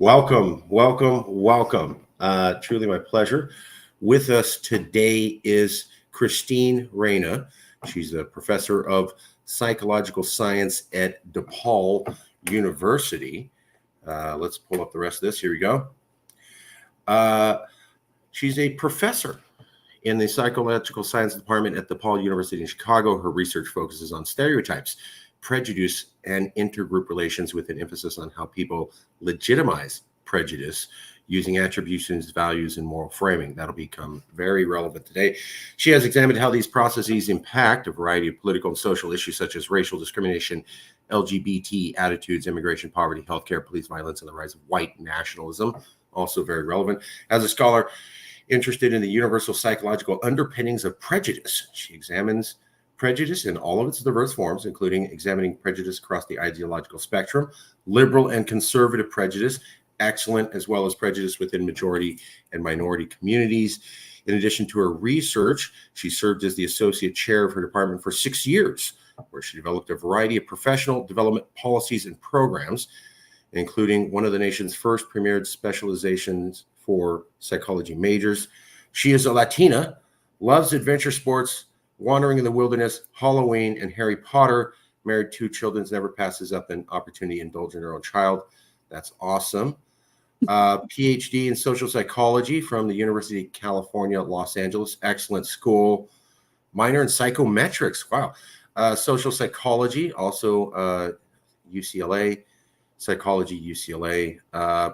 Welcome, welcome, welcome. Truly my pleasure. With us today is Christine Reyna. She's a professor of psychological science at DePaul University. Let's pull up the rest of this. Here we go. She's a professor in the psychological science department at DePaul University in Chicago. Her research focuses on stereotypes, prejudice, and intergroup relations, with an emphasis on how people legitimize prejudice using attributions, values, and moral framing. That'll become very relevant today. She has examined how these processes impact a variety of political and social issues such as racial discrimination, LGBT attitudes, immigration, poverty, healthcare, police violence, and the rise of white nationalism. Also very relevant. As a scholar interested in the universal psychological underpinnings of prejudice, she examines prejudice in all of its diverse forms, including examining prejudice across the ideological spectrum, liberal and conservative prejudice, excellent, as well as prejudice within majority and minority communities. In addition to her research, she served as the associate chair of her department for 6 years, where she developed a variety of professional development policies and programs, including one of the nation's first premiered specializations for psychology majors. She is a Latina, loves adventure sports, wandering in the wilderness, Halloween, and Harry Potter. Married, 2 children, never passes up an opportunity to indulge in her own child. That's awesome. PhD in social psychology from the University of California, Los Angeles. Excellent school. Minor in psychometrics. Wow. Social psychology, also UCLA. Psychology, UCLA.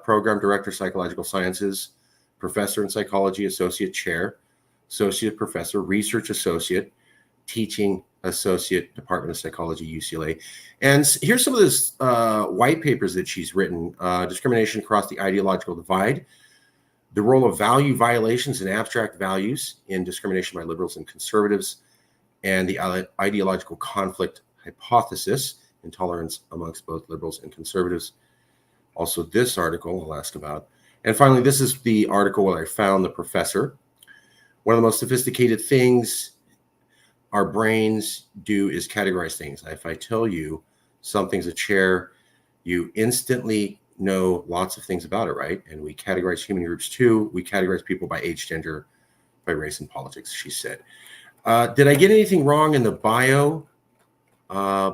Program director, psychological sciences. Professor in psychology, associate chair. Associate professor, research associate, teaching associate, Department of Psychology, UCLA. And here's some of those white papers that she's written. Discrimination across the ideological divide, the role of value violations and abstract values in discrimination by liberals and conservatives, and the ideological conflict hypothesis, intolerance amongst both liberals and conservatives. Also this article I'll ask about. And finally, this is the article where I found the professor. One of the most sophisticated things our brains do is categorize things. If I tell you something's a chair, you instantly know lots of things about it, right? And we categorize human groups too. We categorize people by age, gender, by race, and politics, she said. Did I get anything wrong in the bio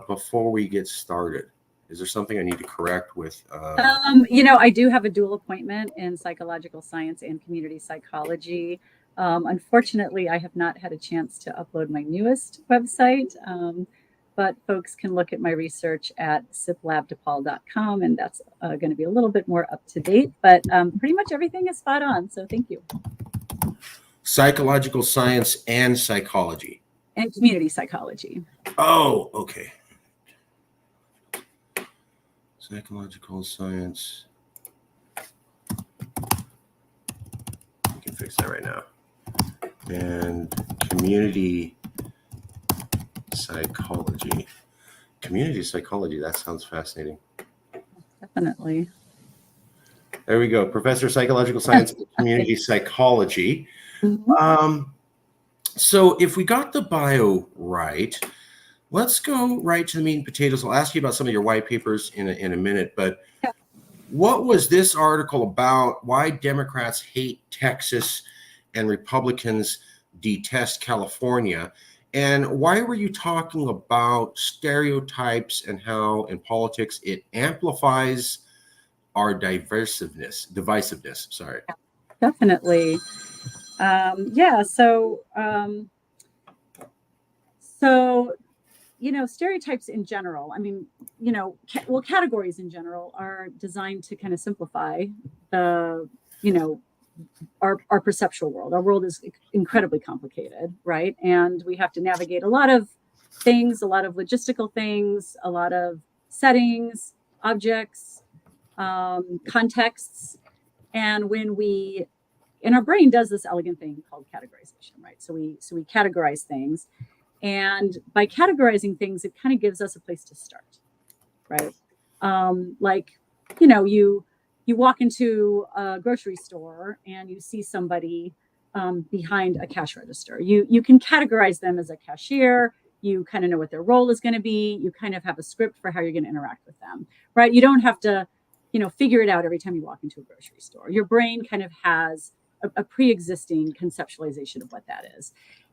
before we get started? Is there something I need to correct with? I do have a dual appointment in psychological science and community psychology. Unfortunately, I have not had a chance to upload my newest website, but folks can look at my research at siplabdepaul.com, and that's going to be a little bit more up to date, but pretty much everything is spot on. So thank you. Psychological science and psychology. And community psychology. Oh, okay. Psychological science. We can fix that right now. And community psychology. Community psychology, that sounds fascinating. Definitely. There we go. Professor of psychological science and community psychology. Mm-hmm. So if we got the bio right, let's go right to the meat and potatoes. I'll ask you about some of your white papers in a minute, but what was this article about? Why Democrats hate Texas and Republicans detest California? And why were you talking about stereotypes and how in politics it amplifies our divisiveness? Sorry. Definitely. Stereotypes in general, categories in general are designed to kind of simplify the, our perceptual world. Our world is incredibly complicated, right? And we have to navigate a lot of things, a lot of logistical things, a lot of settings, objects, contexts. And our brain does this elegant thing called categorization, right? So we categorize things. And by categorizing things, it kind of gives us a place to start, right? You walk into a grocery store and you see somebody behind a cash register. You can categorize them as a cashier. You kind of know what their role is going to be. You kind of have a script for how you're going to interact with them, right? You don't have to figure it out every time you walk into a grocery store. Your brain kind of has a pre-existing conceptualization of what that is.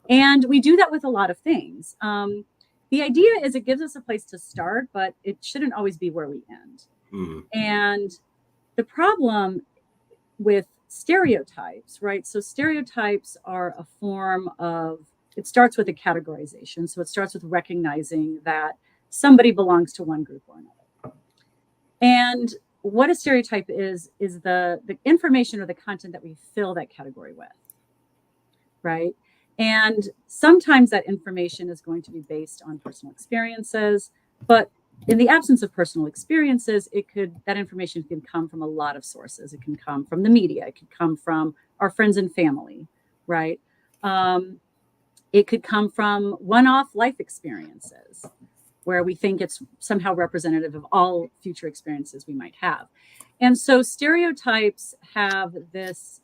And we do that with a lot of things. The idea is it gives us a place to start, but it shouldn't always be where we end. Mm. And the problem with stereotypes, right? So stereotypes are a form of, it starts with a categorization. So it starts with recognizing that somebody belongs to one group or another. And what a stereotype is the information or the content that we fill that category with, right? And sometimes that information is going to be based on personal experiences, but in the absence of personal experiences, that information can come from a lot of sources. It can come from the media. It could come from our friends and family, right? It could come from one-off life experiences where we think it's somehow representative of all future experiences we might have. And so stereotypes have this,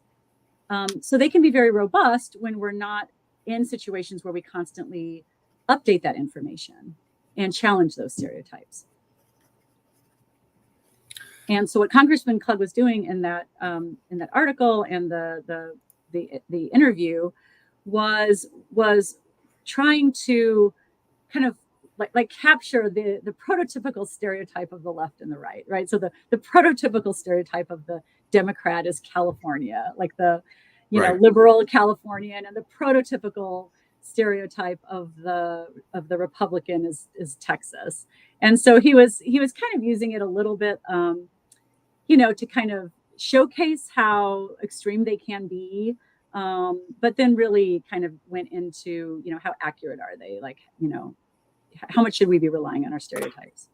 so they can be very robust when we're not in situations where we constantly update that information and challenge those stereotypes. And so what Congressman Klug was doing in that article and the interview was trying to kind of like capture the prototypical stereotype of the left and the right? So the prototypical stereotype of the Democrat is California, like the liberal Californian, and the prototypical stereotype of the Republican is Texas. And so he was kind of using it a little bit, to kind of showcase how extreme they can be, but then really kind of went into how accurate are they, like how much should we be relying on our stereotypes?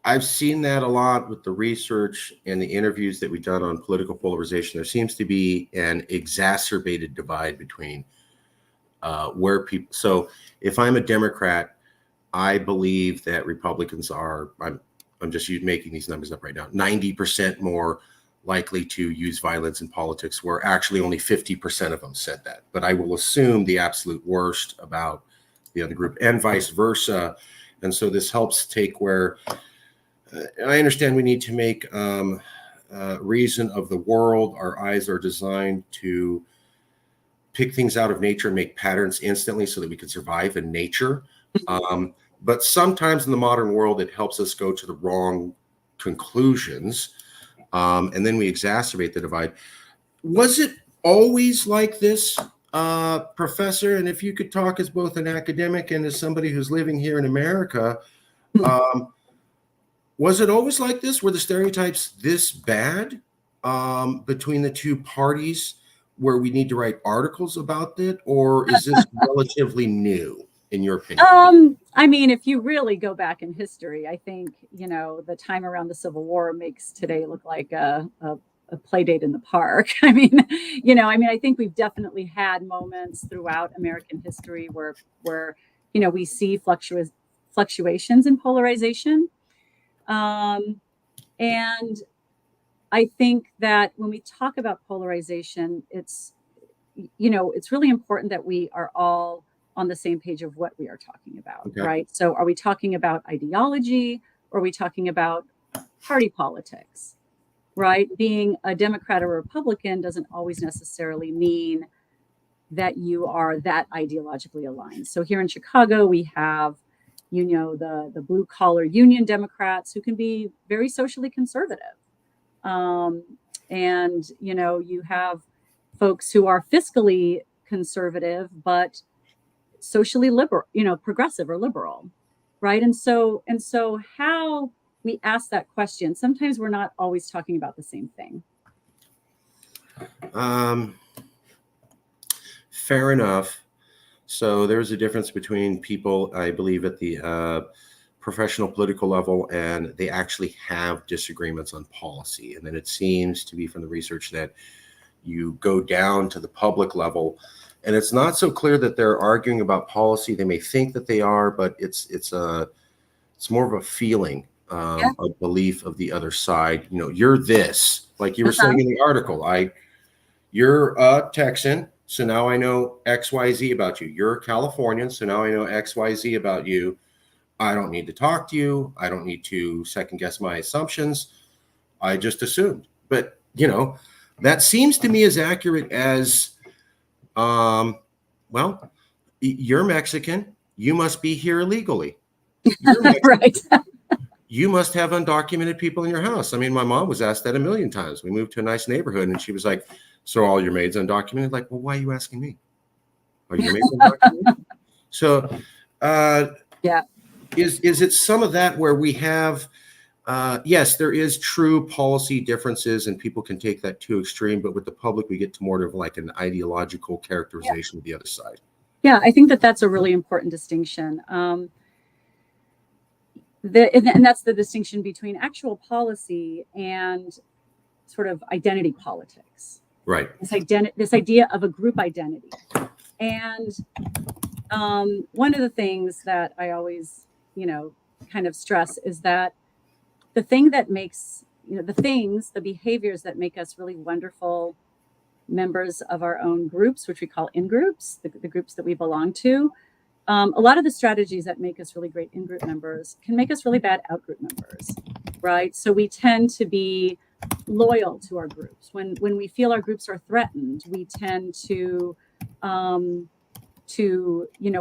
I've seen that a lot with the research and the interviews that we've done on political polarization. There seems to be an exacerbated divide between where people. So if I'm a Democrat, I believe that Republicans are, I'm just making these numbers up right now, 90% more likely to use violence in politics, where actually only 50% of them said that. But I will assume the absolute worst about the other group, and vice versa. And so this helps take where I understand we need to make reason of the world. Our eyes are designed to pick things out of nature and make patterns instantly so that we can survive in nature. But sometimes in the modern world, it helps us go to the wrong conclusions. And then we exacerbate the divide. Was it always like this, Professor? And if you could talk as both an academic and as somebody who's living here in America, was it always like this? Were the stereotypes this bad between the two parties where we need to write articles about it? Or is this relatively new, in your opinion? I mean, if you really go back in history, I think, the time around the Civil War makes today look like a play date in the park. I mean, I think we've definitely had moments throughout American history where we see fluctuations in polarization. And I think that when we talk about polarization, it's really important that we are all on the same page of what we are talking about, Okay. right? So are we talking about ideology, or are we talking about party politics, right? Being a Democrat or a Republican doesn't always necessarily mean that you are that ideologically aligned. So here in Chicago, we have, the blue collar union Democrats who can be very socially conservative. And, you have folks who are fiscally conservative, but socially liberal, progressive or liberal, right? And so how we ask that question, sometimes we're not always talking about the same thing. Fair enough. So there's a difference between people, I believe, at the professional political level, and they actually have disagreements on policy. And then it seems to be from the research that you go down to the public level, and it's not so clear that they're arguing about policy. They may think that they are, but it's more of a feeling, a belief of the other side. You're this, like you were saying in the article. You're a Texan, so now I know XYZ about you. You're a Californian, so now I know XYZ about you. I don't need to talk to you. I don't need to second guess my assumptions. I just assumed. But, that seems to me as accurate as, well, you're Mexican. You must be here illegally. You're Mexican. Right. You must have undocumented people in your house. I mean, my mom was asked that a million times. We moved to a nice neighborhood, and she was like, so all your maids undocumented? Like, well, why are you asking me? Are your maids undocumented? So, yeah. Is it some of that where we have, yes, there is true policy differences, and people can take that too extreme, but with the public, we get to more of like an ideological characterization of the other side. Yeah, I think that that's a really important distinction. And that's the distinction between actual policy and sort of identity politics. Right. This idea of a group identity. And one of the things that I always, kind of stress is that the thing that makes, the behaviors that make us really wonderful members of our own groups, which we call in-groups, the groups that we belong to, a lot of the strategies that make us really great in-group members can make us really bad out-group members, right? So we tend to be loyal to our groups. When we feel our groups are threatened, we tend to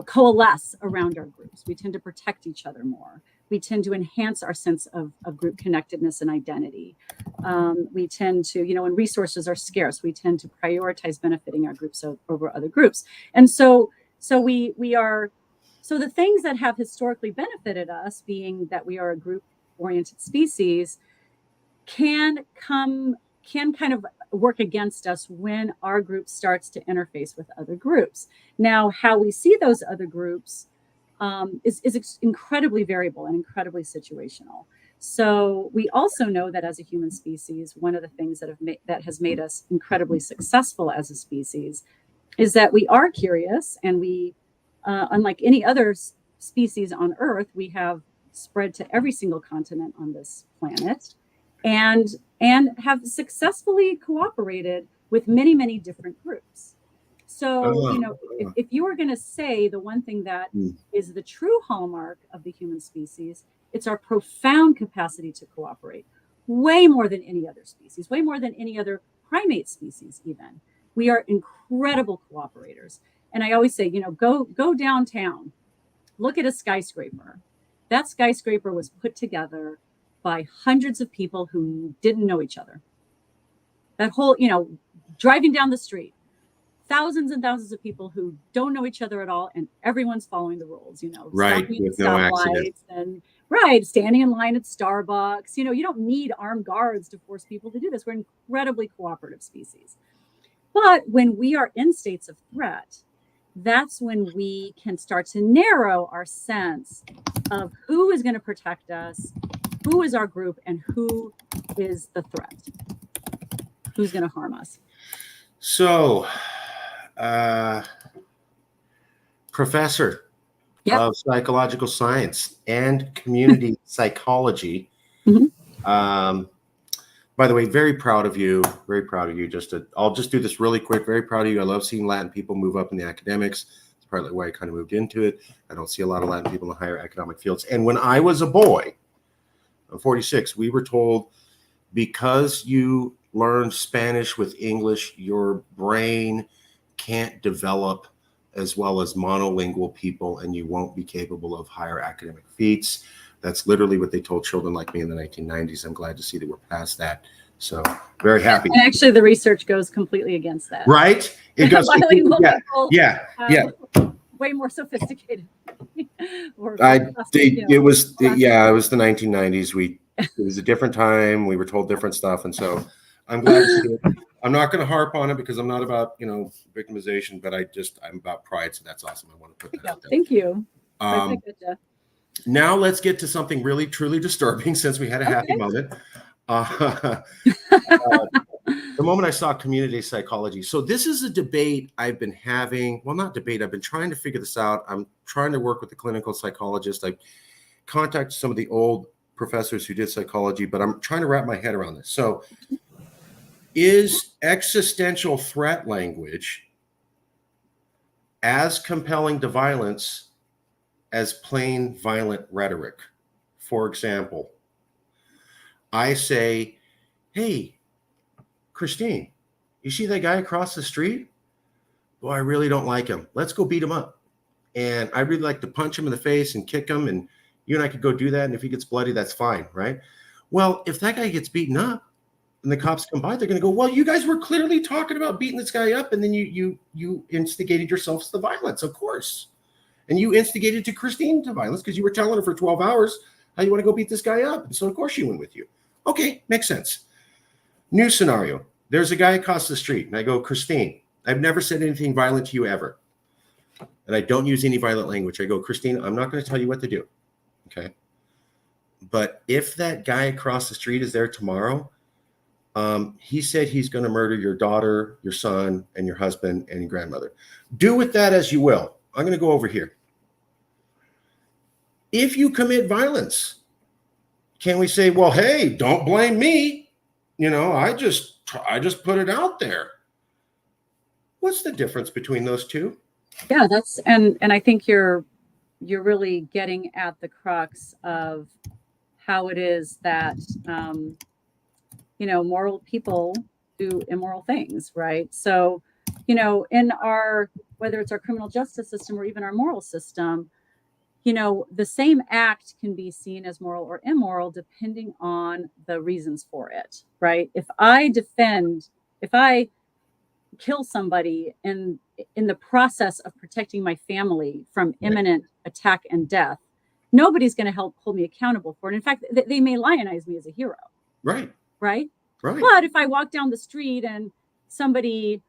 coalesce around our groups. We tend to protect each other more. We tend to enhance our sense of group connectedness and identity. We tend to, when resources are scarce, we tend to prioritize benefiting our groups over other groups. And so the things that have historically benefited us, being that we are a group-oriented species, can kind of work against us when our group starts to interface with other groups. Now, how we see those other groups is incredibly variable and incredibly situational. So we also know that as a human species, one of the things that has made us incredibly successful as a species is that we are curious, and we, unlike any other species on Earth, we have spread to every single continent on this planet, and have successfully cooperated with many, many different groups. So, if you were going to say the one thing that is the true hallmark of the human species, it's our profound capacity to cooperate, way more than any other species, way more than any other primate species even. We are incredible cooperators. And I always say, go downtown, look at a skyscraper. That skyscraper was put together by hundreds of people who didn't know each other. That whole, driving down the street, thousands and thousands of people who don't know each other at all, and everyone's following the rules, right, with no accident. And right, standing in line at Starbucks. You don't need armed guards to force people to do this. We're an incredibly cooperative species. But when we are in states of threat, that's when we can start to narrow our sense of who is going to protect us, who is our group, and who is the threat, who's going to harm us. So, professor of psychological science and community psychology. Mm-hmm. By the way, very proud of you. Very proud of you. I'll just do this really quick. Very proud of you. I love seeing Latin people move up in the academics. It's partly why I kind of moved into it. I don't see a lot of Latin people in the higher economic fields. And when I was a boy, I'm 46, we were told, because you learned Spanish with English, your brain can't develop as well as monolingual people, and you won't be capable of higher academic feats. That's literally what they told children like me in the 1990s. I'm glad to see that we're past that. So very happy. And actually, the research goes completely against that. Right? It goes. Yeah. Way more sophisticated. It was the 1990s. It was a different time. We were told different stuff, and so I'm glad to see it. I'm not going to harp on it because I'm not about victimization, but I'm about pride. So that's awesome. I want to put that out there. Thank you. Now let's get to something really truly disturbing, since we had a happy moment. The moment I saw community psychology. So this is a debate I've been having. Well, not debate. I've been trying to figure this out. I'm trying to work with a clinical psychologist. I contacted some of the old professors who did psychology, but I'm trying to wrap my head around this. So is existential threat language as compelling to violence as plain violent rhetoric? For example, I say, hey, Christine, you see that guy across the street? Well, I really don't like him. Let's go beat him up. And I really like to punch him in the face and kick him. And you and I could go do that. And if he gets bloody, that's fine, right? Well, if that guy gets beaten up and the cops come by, they're going to go, well, you guys were clearly talking about beating this guy up. And then you instigated yourselves to violence, of course. And you instigated to Christine to violence because you were telling her for 12 hours how you want to go beat this guy up. And so, of course, she went with you. Okay, makes sense. New scenario. There's a guy across the street. And I go, Christine, I've never said anything violent to you ever. And I don't use any violent language. I go, Christine, I'm not going to tell you what to do. Okay. But if that guy across the street is there tomorrow, he said he's going to murder your daughter, your son, and your husband and your grandmother. Do with that as you will. I'm going to go over here. If you commit violence, can we say, well, hey, don't blame me. You know, I just put it out there. What's the difference between those two? Yeah, that's and I think you're really getting at the crux of how it is that moral people do immoral things, right? So, in our, whether it's our criminal justice system or even our moral system, the same act can be seen as moral or immoral depending on the reasons for it, right? If I kill somebody in the process of protecting my family from imminent attack and death, nobody's going to help hold me accountable for it. In fact, they may lionize me as a hero. Right. But if I walk down the street and somebody,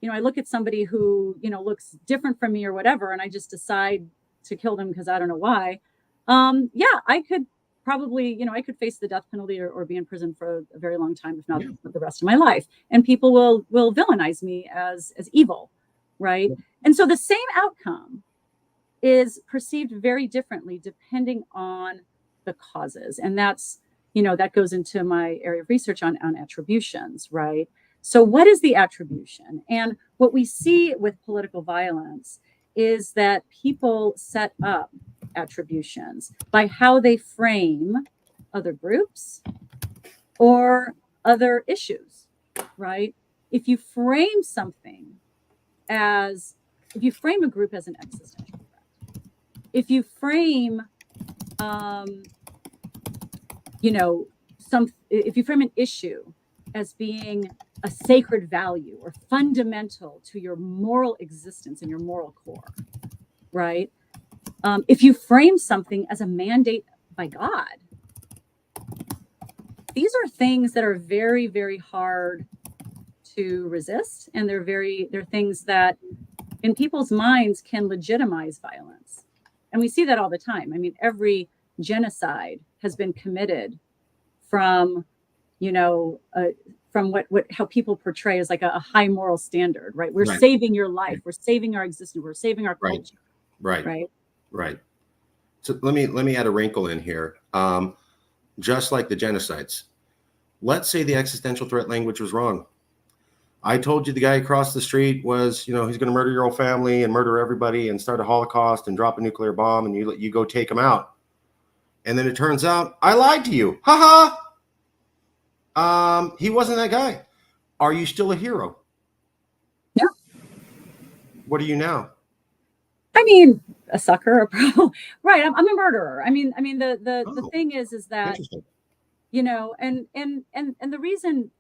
I look at somebody who, looks different from me or whatever, and I just decide to kill them because I don't know why. I could probably, I could face the death penalty or be in prison for a very long time, if not the rest of my life. And people will villainize me as evil, right? Yeah. And so the same outcome is perceived very differently depending on the causes. And that's, that goes into my area of research on attributions, right? So what is the attribution? And what we see with political violence is that people set up attributions by how they frame other groups or other issues, right? If you frame a group as an existential threat, if you frame, if you frame an issue as being a sacred value or fundamental to your moral existence and your moral core, right? If you frame something as a mandate by God, these are things that are very, very hard to resist. And they're things that in people's minds can legitimize violence. And we see that all the time. I mean, every genocide has been committed from, from how people portray as like a high moral standard, right? We're saving your life. We're saving our existence. We're saving our culture. Right. So let me add a wrinkle in here. Just like the genocides, let's say the existential threat language was wrong. I told you the guy across the street was, he's going to murder your whole family and murder everybody and start a Holocaust and drop a nuclear bomb, and you go take him out. And then it turns out I lied to you. Ha ha. He wasn't that guy. Are you still a hero? Yeah. What are you now? I mean, a sucker, right? I'm a murderer. I mean, the thing is that, and the reason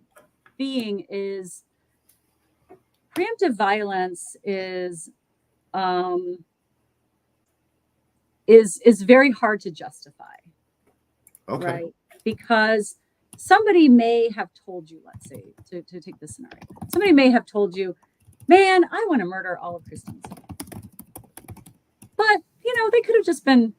being is preemptive violence is very hard to justify. Okay. Right? Because somebody may have told you, let's say, to take this scenario, somebody may have told you, man, I want to murder all of Christians. But, they could have just been,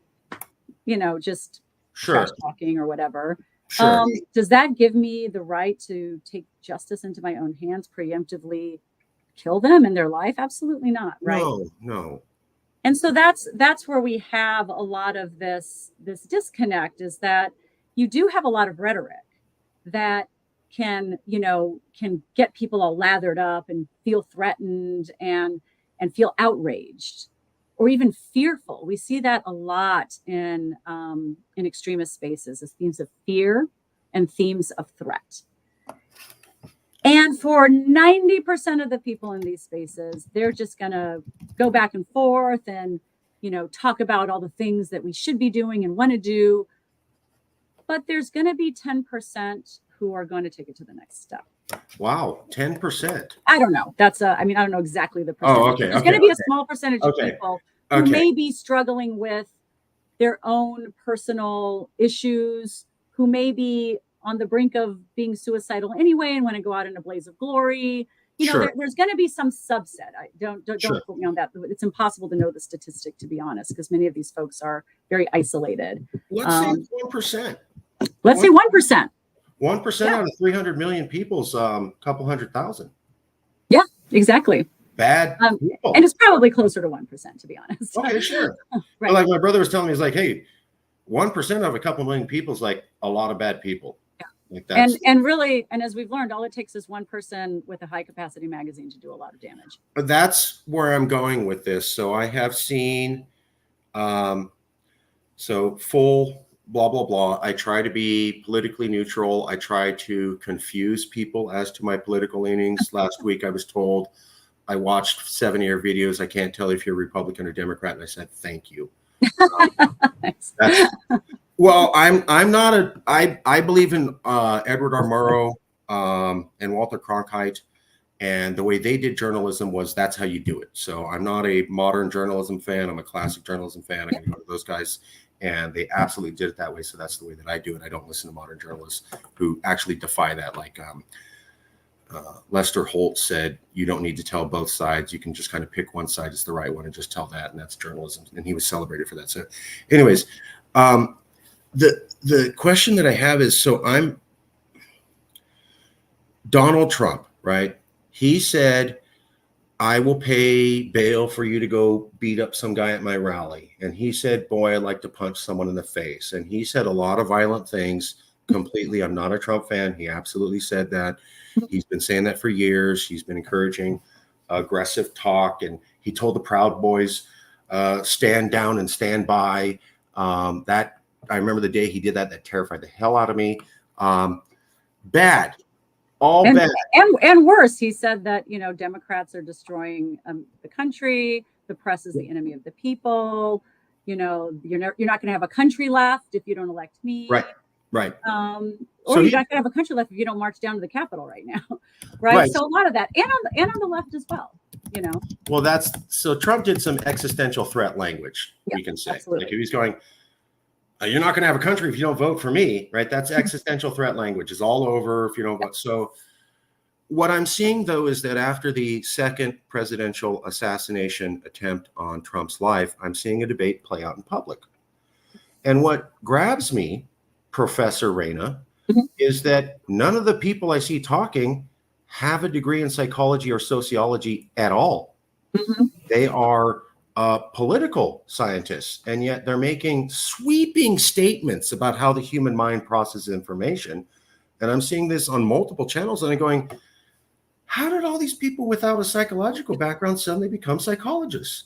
just trash talking or whatever. Sure. Does that give me the right to take justice into my own hands, preemptively kill them in their life? Absolutely not. Right. No. And so that's where we have a lot of this disconnect, is that you do have a lot of rhetoric that can get people all lathered up and feel threatened and feel outraged or even fearful. We see that a lot in extremist spaces as themes of fear and themes of threat. for 90% of the people in these spaces, they're just going to go back and forth and, talk about all the things that we should be doing and want to do. But there's going to be 10% who are going to take it to the next step. Wow, 10%. I don't know. I don't know exactly the percentage. Oh, okay. There's going to be a small percentage of people who may be struggling with their own personal issues, who may be on the brink of being suicidal anyway and want to go out in a blaze of glory. There's going to be some subset. Don't quote me on that. It's impossible to know the statistic, to be honest, because many of these folks are very isolated. Let's say 1%. Let's say 1%. 1% out of 300 million people's couple 100,000. Yeah, exactly. Bad people. And it's probably closer to 1%, to be honest. Okay, sure. Right. But like my brother was telling me, he's like, hey, 1% of a couple million people is like a lot of bad people. Yeah. Like that's, and really, and as we've learned, all it takes is one person with a high capacity magazine to do a lot of damage. But that's where I'm going with this. So I have seen, full blah, blah, blah. I try to be politically neutral. I try to confuse people as to my political leanings. Last week, I was told I watched 7-year videos. I can't tell if you're Republican or Democrat. And I said, thank you. Nice. Well, I'm not I believe in Edward R. Murrow and Walter Cronkite, and the way they did journalism was that's how you do it. So I'm not a modern journalism fan. I'm a classic journalism fan. I can go to those guys, and they absolutely did it that way. So that's the way that I do it. I don't listen to modern journalists who actually defy that. Like Lester Holt said, you don't need to tell both sides. You can just kind of pick one side as the right one and just tell that, and that's journalism. And he was celebrated for that. So anyways, the question that I have is, so I'm Donald Trump, right? He said, I will pay bail for you to go beat up some guy at my rally. And he said, boy, I'd like to punch someone in the face. And he said a lot of violent things. Completely. I'm not a Trump fan. He absolutely said that. He's been saying that for years. He's been encouraging aggressive talk. And he told the Proud Boys, stand down and stand by. That I remember the day he did that. That terrified the hell out of me. Bad. All bad. And worse, he said that, Democrats are destroying the country. The press is the enemy of the people. You're not going to have a country left if you don't elect me. Right. Or you're not going to have a country left if you don't march down to the Capitol right now. Right. So a lot of that, and on the left as well. Well, so Trump did some existential threat language. We can say, absolutely. Like, if he's going, you're not going to have a country if you don't vote for me, right? That's existential threat language. Is all over if you don't vote. So what I'm seeing, though, is that after the second presidential assassination attempt on Trump's life, I'm seeing a debate play out in public. And what grabs me, Professor Reyna, is that none of the people I see talking have a degree in psychology or sociology at all. They are political scientists, and yet they're making sweeping statements about how the human mind processes information. And I'm seeing this on multiple channels, and I'm going, how did all these people without a psychological background suddenly become psychologists?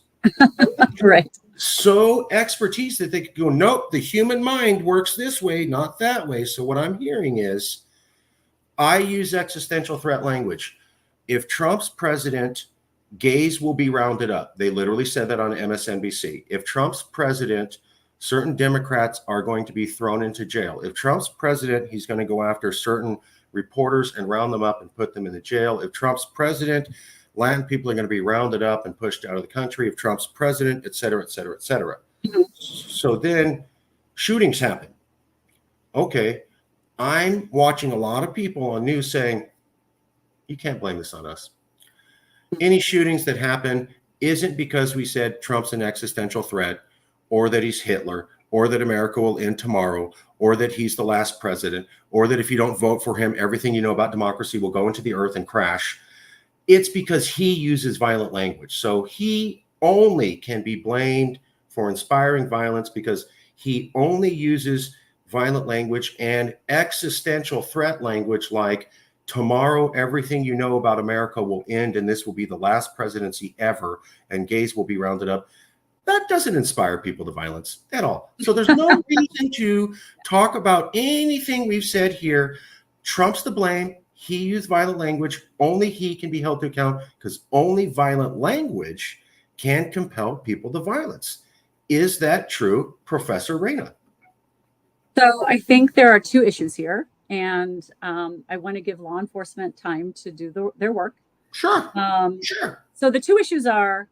Right. So expertise that they could go, nope, the human mind works this way, not that way. So what I'm hearing is, I use existential threat language. If Trump's president, gays will be rounded up. They literally said that on MSNBC. If Trump's president, certain Democrats are going to be thrown into jail. If Trump's president, he's going to go after certain reporters and round them up and put them in the jail. If Trump's president, Latin people are going to be rounded up and pushed out of the country. If Trump's president, et cetera, et cetera, et cetera. So then shootings happen. Okay. I'm watching a lot of people on news saying, you can't blame this on us. Any shootings that happen isn't because we said Trump's an existential threat, or that he's Hitler, or that America will end tomorrow, or that he's the last president, or that if you don't vote for him, everything you know about democracy will go into the earth and crash. It's because he uses violent language. So he only can be blamed for inspiring violence because he only uses violent language and existential threat language like, tomorrow, everything you know about America will end, and this will be the last presidency ever, and gays will be rounded up. That doesn't inspire people to violence at all. So there's no reason to talk about anything we've said here. Trump's to blame. He used violent language. Only he can be held to account because only violent language can compel people to violence. Is that true, Professor Reyna? So I think there are two issues here, and I want to give law enforcement time to do their work. Sure. Um, Sure. so the two issues are,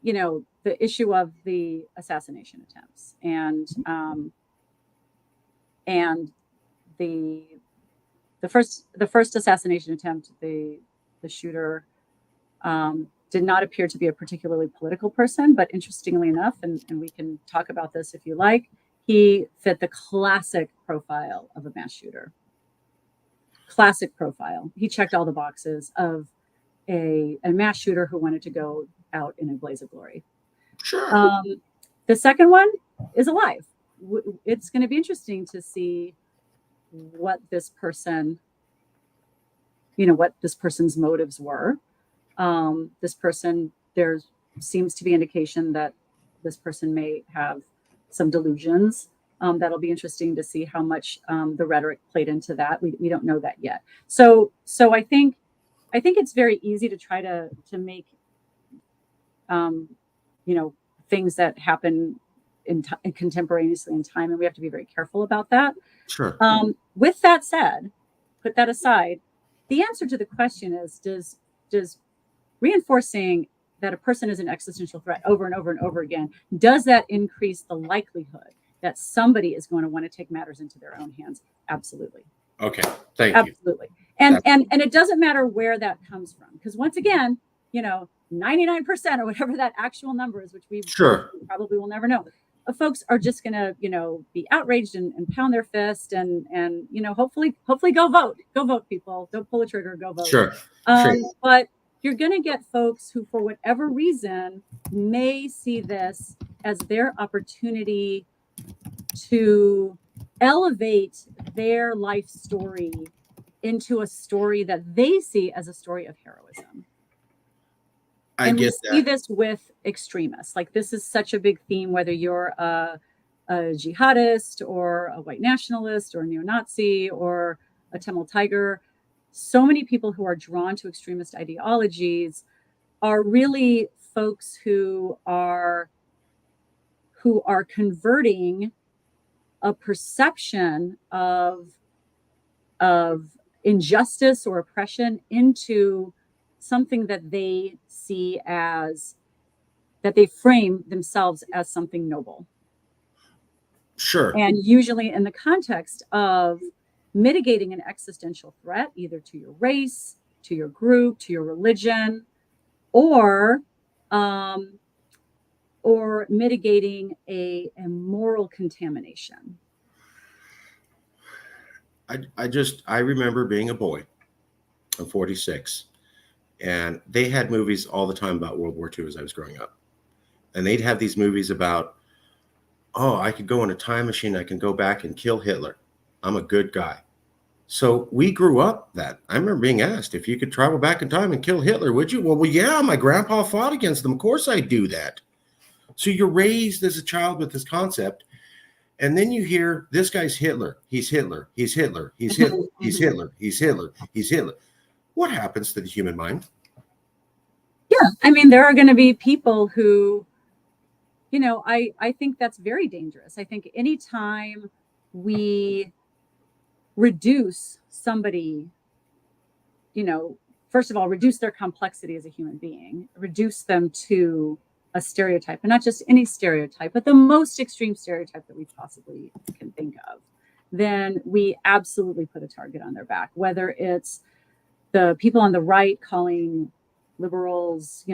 the issue of the assassination attempts and the first assassination attempt, the shooter did not appear to be a particularly political person, but interestingly enough, and we can talk about this if you like, he fit the classic profile of a mass shooter. Classic profile. He checked all the boxes of a mass shooter who wanted to go out in a blaze of glory. Sure. The second one is alive. It's going to be interesting to see what this person, what this person's motives were. This person, there seems to be indication that this person may have some delusions. That'll be interesting to see how much the rhetoric played into that. We don't know that yet. So I think it's very easy to try to make things that happen contemporaneously in time, and we have to be very careful about that. Sure. With that said, put that aside. The answer to the question is: does reinforcing that a person is an existential threat over and over and over again, does that increase the likelihood that somebody is going to want to take matters into their own hands? Absolutely. Okay. Thank you. Absolutely. And it doesn't matter where that comes from, because once again, 99% or whatever that actual number is, which we probably will never know, folks are just going to, be outraged and pound their fist and hopefully go vote, people. Don't pull a trigger, go vote. Sure. But you're going to get folks who, for whatever reason, may see this as their opportunity to elevate their life story into a story that they see as a story of heroism. And we see this with extremists. Like, this is such a big theme, whether you're a jihadist or a white nationalist or a neo-Nazi or a Tamil Tiger. So many people who are drawn to extremist ideologies are really folks who are converting a perception of injustice or oppression into something that they see as, that they frame themselves as something noble. Sure. And usually in the context of mitigating an existential threat, either to your race, to your group, to your religion, or mitigating a moral contamination. I remember being a boy. I'm 46. And they had movies all the time about World War II as I was growing up. And they'd have these movies about, oh, I could go in a time machine. I can go back and kill Hitler. I'm a good guy. So we grew up that. I remember being asked, if you could travel back in time and kill Hitler, would you? Well, yeah, my grandpa fought against them. Of course I'd do that. So you're raised as a child with this concept. And then you hear, this guy's Hitler. He's Hitler. He's Hitler. He's Hitler. He's Hitler. He's Hitler. He's Hitler. What happens to the human mind? Yeah, I mean, there are going to be people who, I think that's very dangerous. I think anytime we reduce somebody, first of all, reduce their complexity as a human being, reduce them to a stereotype, and not just any stereotype, but the most extreme stereotype that we possibly can think of, then we absolutely put a target on their back, whether it's the people on the right calling liberals,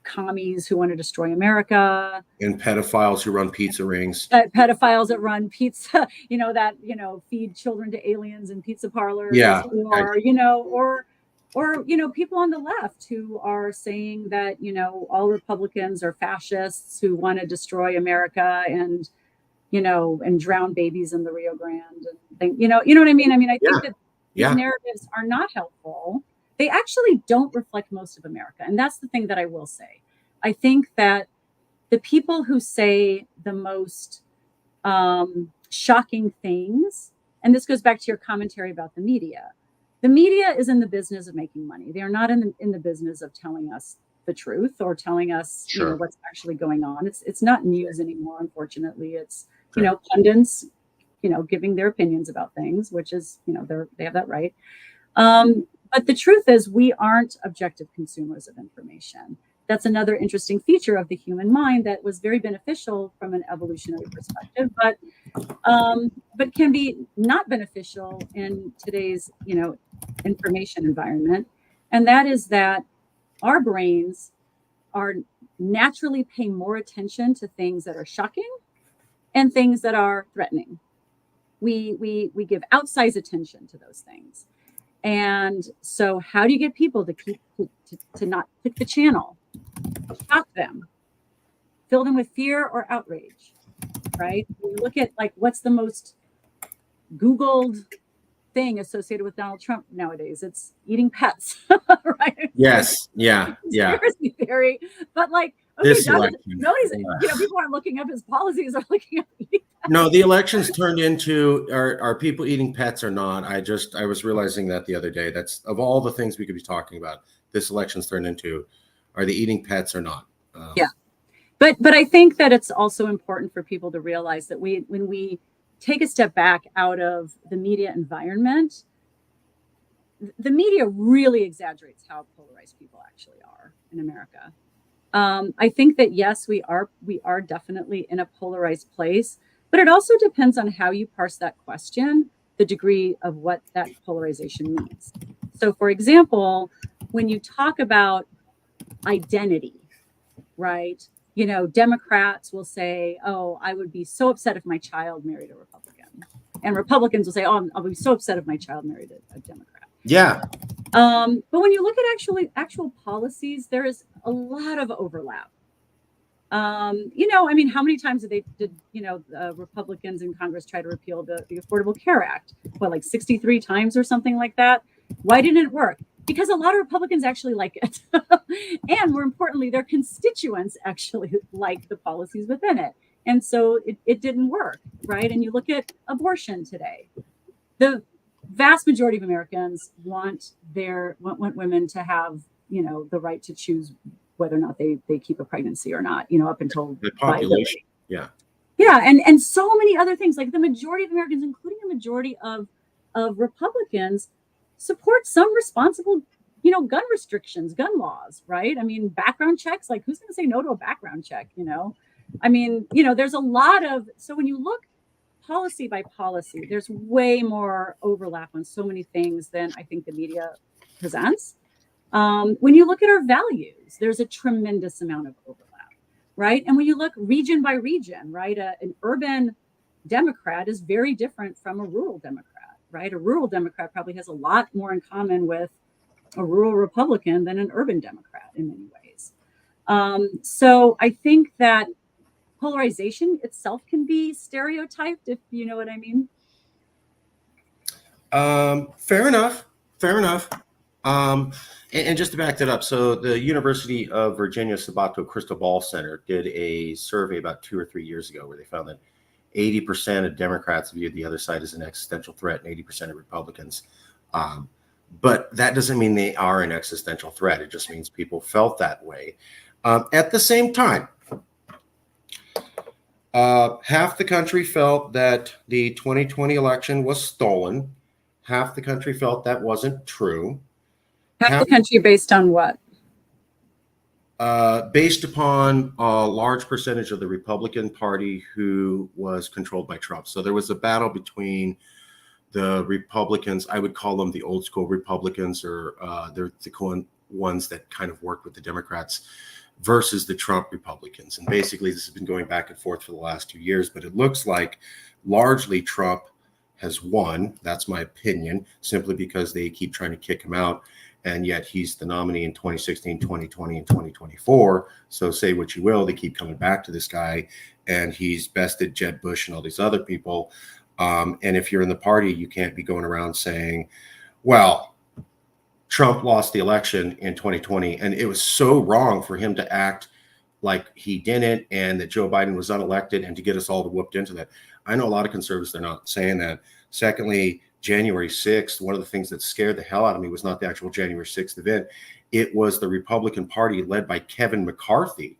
commies who want to destroy America, and pedophiles who run pizza rings, pedophiles that run pizza, feed children to aliens in pizza parlors, or people on the left who are saying that all Republicans are fascists who want to destroy America and drown babies in the Rio Grande and you know what I mean? I mean, I think that these narratives are not helpful. They actually don't reflect most of America. And that's the thing that I will say. I think that the people who say the most shocking things and this goes back to your commentary about the media. The media is in the business of making money. They are not in the business of telling us the truth or telling us, Sure. what's actually going on. It's not news anymore, unfortunately. It's, Sure. pundits, giving their opinions about things, which is, they have that right. But the truth is, we aren't objective consumers of information. That's another interesting feature of the human mind that was very beneficial from an evolutionary perspective, but can be not beneficial in today's, information environment. And that is that our brains are naturally paying more attention to things that are shocking and things that are threatening. We give outsized attention to those things. And so how do you get people to not click the channel? Shock them, fill them with fear or outrage, right? You look at what's the most Googled thing associated with Donald Trump nowadays. It's eating pets, right? Yes. Yeah. Conspiracy theory, but okay, This election. nobody's, people aren't looking up his policies or looking up eating pets. No, the elections turned into are people eating pets or not? I was realizing that the other day. That's of all the things we could be talking about, this election's turned into, are they eating pets or not? Yeah. But I think that it's also important for people to realize that when we take a step back out of the media environment, the media really exaggerates how polarized people actually are in America. I think that yes, we are definitely in a polarized place, but it also depends on how you parse that question, the degree of what that polarization means. So, for example, when you talk about identity, right? Democrats will say, "Oh, I would be so upset if my child married a Republican," and Republicans will say, "Oh, I'll be so upset if my child married a Democrat." Yeah. But when you look at actual policies, there is a lot of overlap. How many times did Republicans in Congress try to repeal the Affordable Care Act? Well, like 63 times or something like that. Why didn't it work? Because a lot of Republicans actually like it. And more importantly, their constituents actually like the policies within it. And so it didn't work, right? And you look at abortion today. The vast majority of Americans want women to have, the right to choose whether or not they keep a pregnancy or not, up until The population. Yeah. Yeah. And so many other things, like the majority of Americans, including a majority of Republicans, support some responsible, gun restrictions, gun laws, right? I mean, background checks, like who's going to say no to a background check, there's a lot of, so when you look policy by policy, there's way more overlap on so many things than I think the media presents. When you look at our values, there's a tremendous amount of overlap, right? And when you look region by region, right, an urban Democrat is very different from a rural Democrat, right? A rural Democrat probably has a lot more in common with a rural Republican than an urban Democrat in many ways. So I think that polarization itself can be stereotyped, if you know what I mean. Fair enough. And just to back that up, so the University of Virginia Sabato Crystal Ball Center did a survey about 2 or 3 years ago where they found that 80% of Democrats viewed the other side as an existential threat and 80% of Republicans. But that doesn't mean they are an existential threat. It just means people felt that way. At the same time, half the country felt that the 2020 election was stolen. Half the country felt that wasn't true. Half the country based on what? Based upon a large percentage of the Republican Party who was controlled by Trump. So there was a battle between the Republicans, I would call them the old school Republicans, or they're the ones that kind of work with the Democrats, versus the Trump Republicans. And basically this has been going back and forth for the last 2 years, but it looks like largely Trump has won. That's my opinion, simply because they keep trying to kick him out. And yet he's the nominee in 2016, 2020, and 2024. So say what you will, they keep coming back to this guy, and he's bested Jeb Bush and all these other people. And if you're in the party, you can't be going around saying, well, Trump lost the election in 2020, and it was so wrong for him to act like he didn't, and that Joe Biden was unelected, and to get us all whooped into that. I know a lot of conservatives, they're not saying that. Secondly, January 6th, one of the things that scared the hell out of me was not the actual January 6th event. It was the Republican Party led by Kevin McCarthy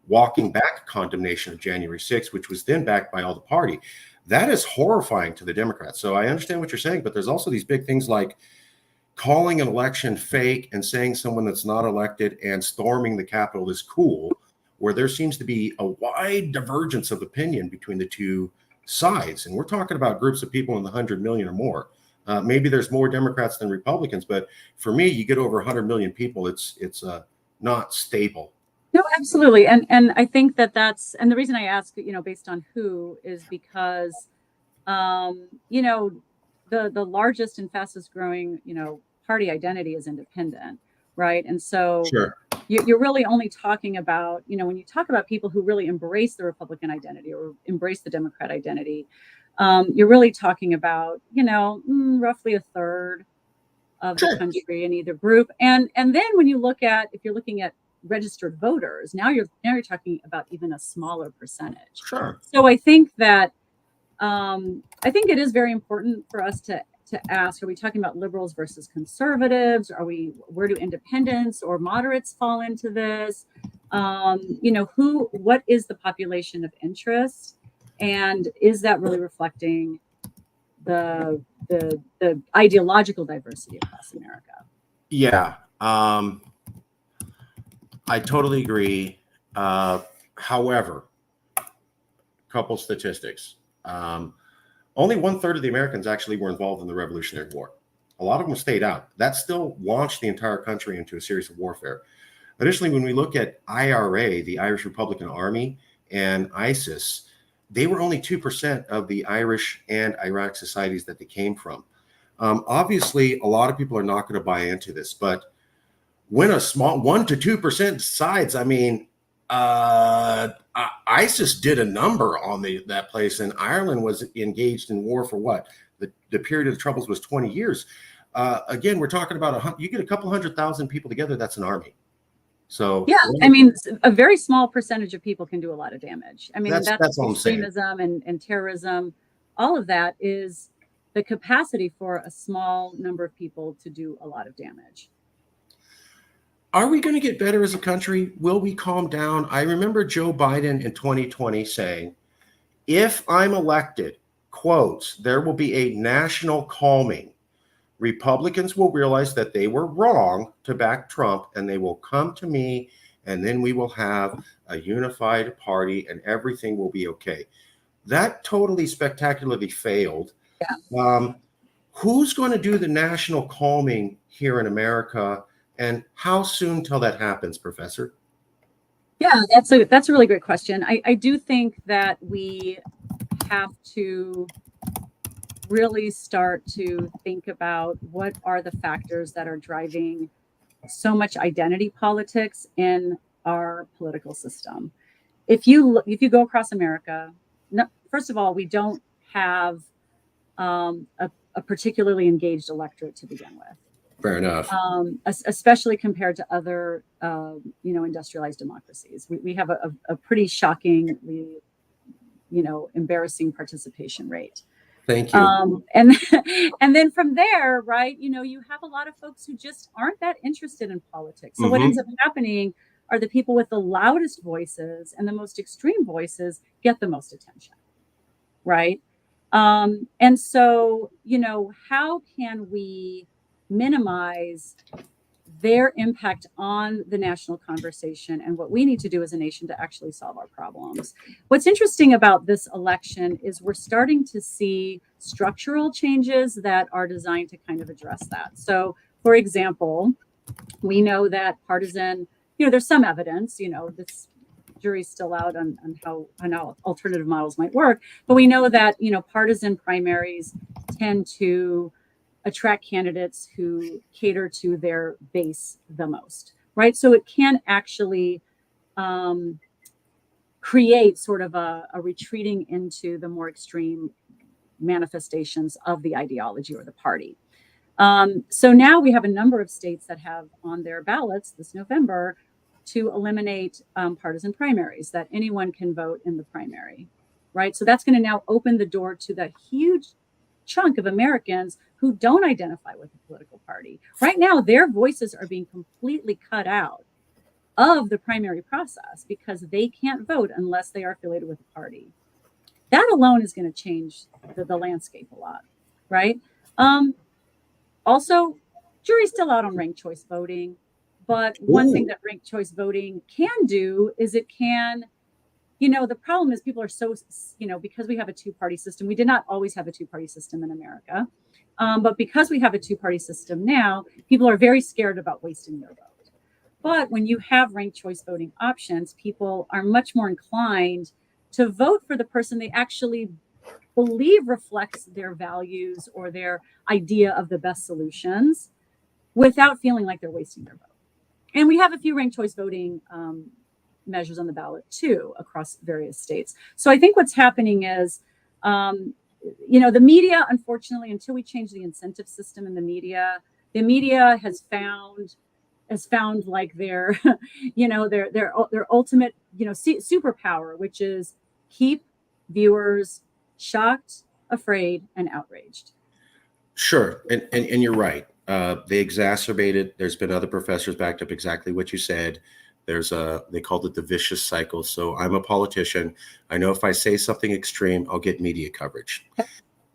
walking back condemnation of January 6th, which was then backed by all the party. That is horrifying to the Democrats. So I understand what you're saying, but there's also these big things like calling an election fake and saying someone that's not elected and storming the Capitol is cool, where there seems to be a wide divergence of opinion between the two sides. And we're talking about groups of people in the 100 million or more. Maybe there's more Democrats than Republicans, but for me, you get over 100 million people, it's not stable. No, absolutely. And I think that's, and the reason I ask, based on who, is because, you know, the largest and fastest growing, party identity is independent, right? And so Sure. you're really only talking about, when you talk about people who really embrace the Republican identity or embrace the Democrat identity, you're really talking about, roughly a third of the Sure. country in either group. And then when you look at, if you're looking at registered voters, now you're talking about even a smaller percentage. Sure. So I think that I think it is very important for us to ask: are we talking about liberals versus conservatives? Where do independents or moderates fall into this? What is the population of interest, and is that really reflecting the ideological diversity across America? Yeah. I totally agree. However, couple statistics. Only 1/3 of the Americans actually were involved in the Revolutionary War. A lot of them stayed out. That still launched the entire country into a series of warfare. Additionally, when we look at IRA, the Irish Republican Army, and ISIS, they were only 2% of the Irish and Iraq societies that they came from. Obviously, a lot of people are not going to buy into this, but when a small 1 to 2% sides, I mean, ISIS did a number on that place, and Ireland was engaged in war for what? The period of the Troubles was 20 years. Again, we're talking about you get a couple 100,000 people together, that's an army. So yeah, I mean, a very small percentage of people can do a lot of damage. I mean, that's all I'm saying. Extremism and terrorism, all of that is the capacity for a small number of people to do a lot of damage. Are we going to get better as a country? Will we calm down? I remember Joe Biden in 2020 saying, if I'm elected, quotes, there will be a national calming. Republicans will realize that they were wrong to back Trump, and they will come to me, and then we will have a unified party and everything will be okay. That totally spectacularly failed. Yeah. Who's going to do the national calming here in America? And how soon till that happens, Professor? Yeah, that's a really great question. I do think that we have to really start to think about what are the factors that are driving so much identity politics in our political system. If you go across America, first of all, we don't have a particularly engaged electorate to begin with. Fair enough. Especially compared to other, industrialized democracies. We have a pretty shockingly, embarrassing participation rate. Thank you. And then from there, right, you have a lot of folks who just aren't that interested in politics. So what ends up happening are the people with the loudest voices and the most extreme voices get the most attention, right? And so, how can we minimize their impact on the national conversation and what we need to do as a nation to actually solve our problems? What's interesting about this election is we're starting to see structural changes that are designed to kind of address that. So, for example, we know that partisan, there's some evidence, this jury's still out on how alternative models might work, but we know that, partisan primaries tend to attract candidates who cater to their base the most, right? So it can actually create sort of a retreating into the more extreme manifestations of the ideology or the party. So now we have a number of states that have on their ballots this November to eliminate partisan primaries, that anyone can vote in the primary, right? So that's going to now open the door to the huge chunk of Americans who don't identify with a political party. Right now, their voices are being completely cut out of the primary process because they can't vote unless they are affiliated with a party. That alone is going to change the landscape a lot, right? Also, jury's still out on ranked choice voting, but one thing that ranked choice voting can do is it can, the problem is people are so, because we have a two-party system, we did not always have a two-party system in America, but because we have a two-party system now, people are very scared about wasting their vote. But when you have ranked choice voting options, people are much more inclined to vote for the person they actually believe reflects their values or their idea of the best solutions without feeling like they're wasting their vote. And we have a few ranked choice voting measures on the ballot too across various states. So I think what's happening is, the media, unfortunately, until we change the incentive system in the media has found like their, their ultimate, superpower, which is keep viewers shocked, afraid, and outraged. Sure, and you're right. They exacerbated. There's been other professors backed up exactly what you said. They called it the vicious cycle. So I'm a politician. I know if I say something extreme, I'll get media coverage.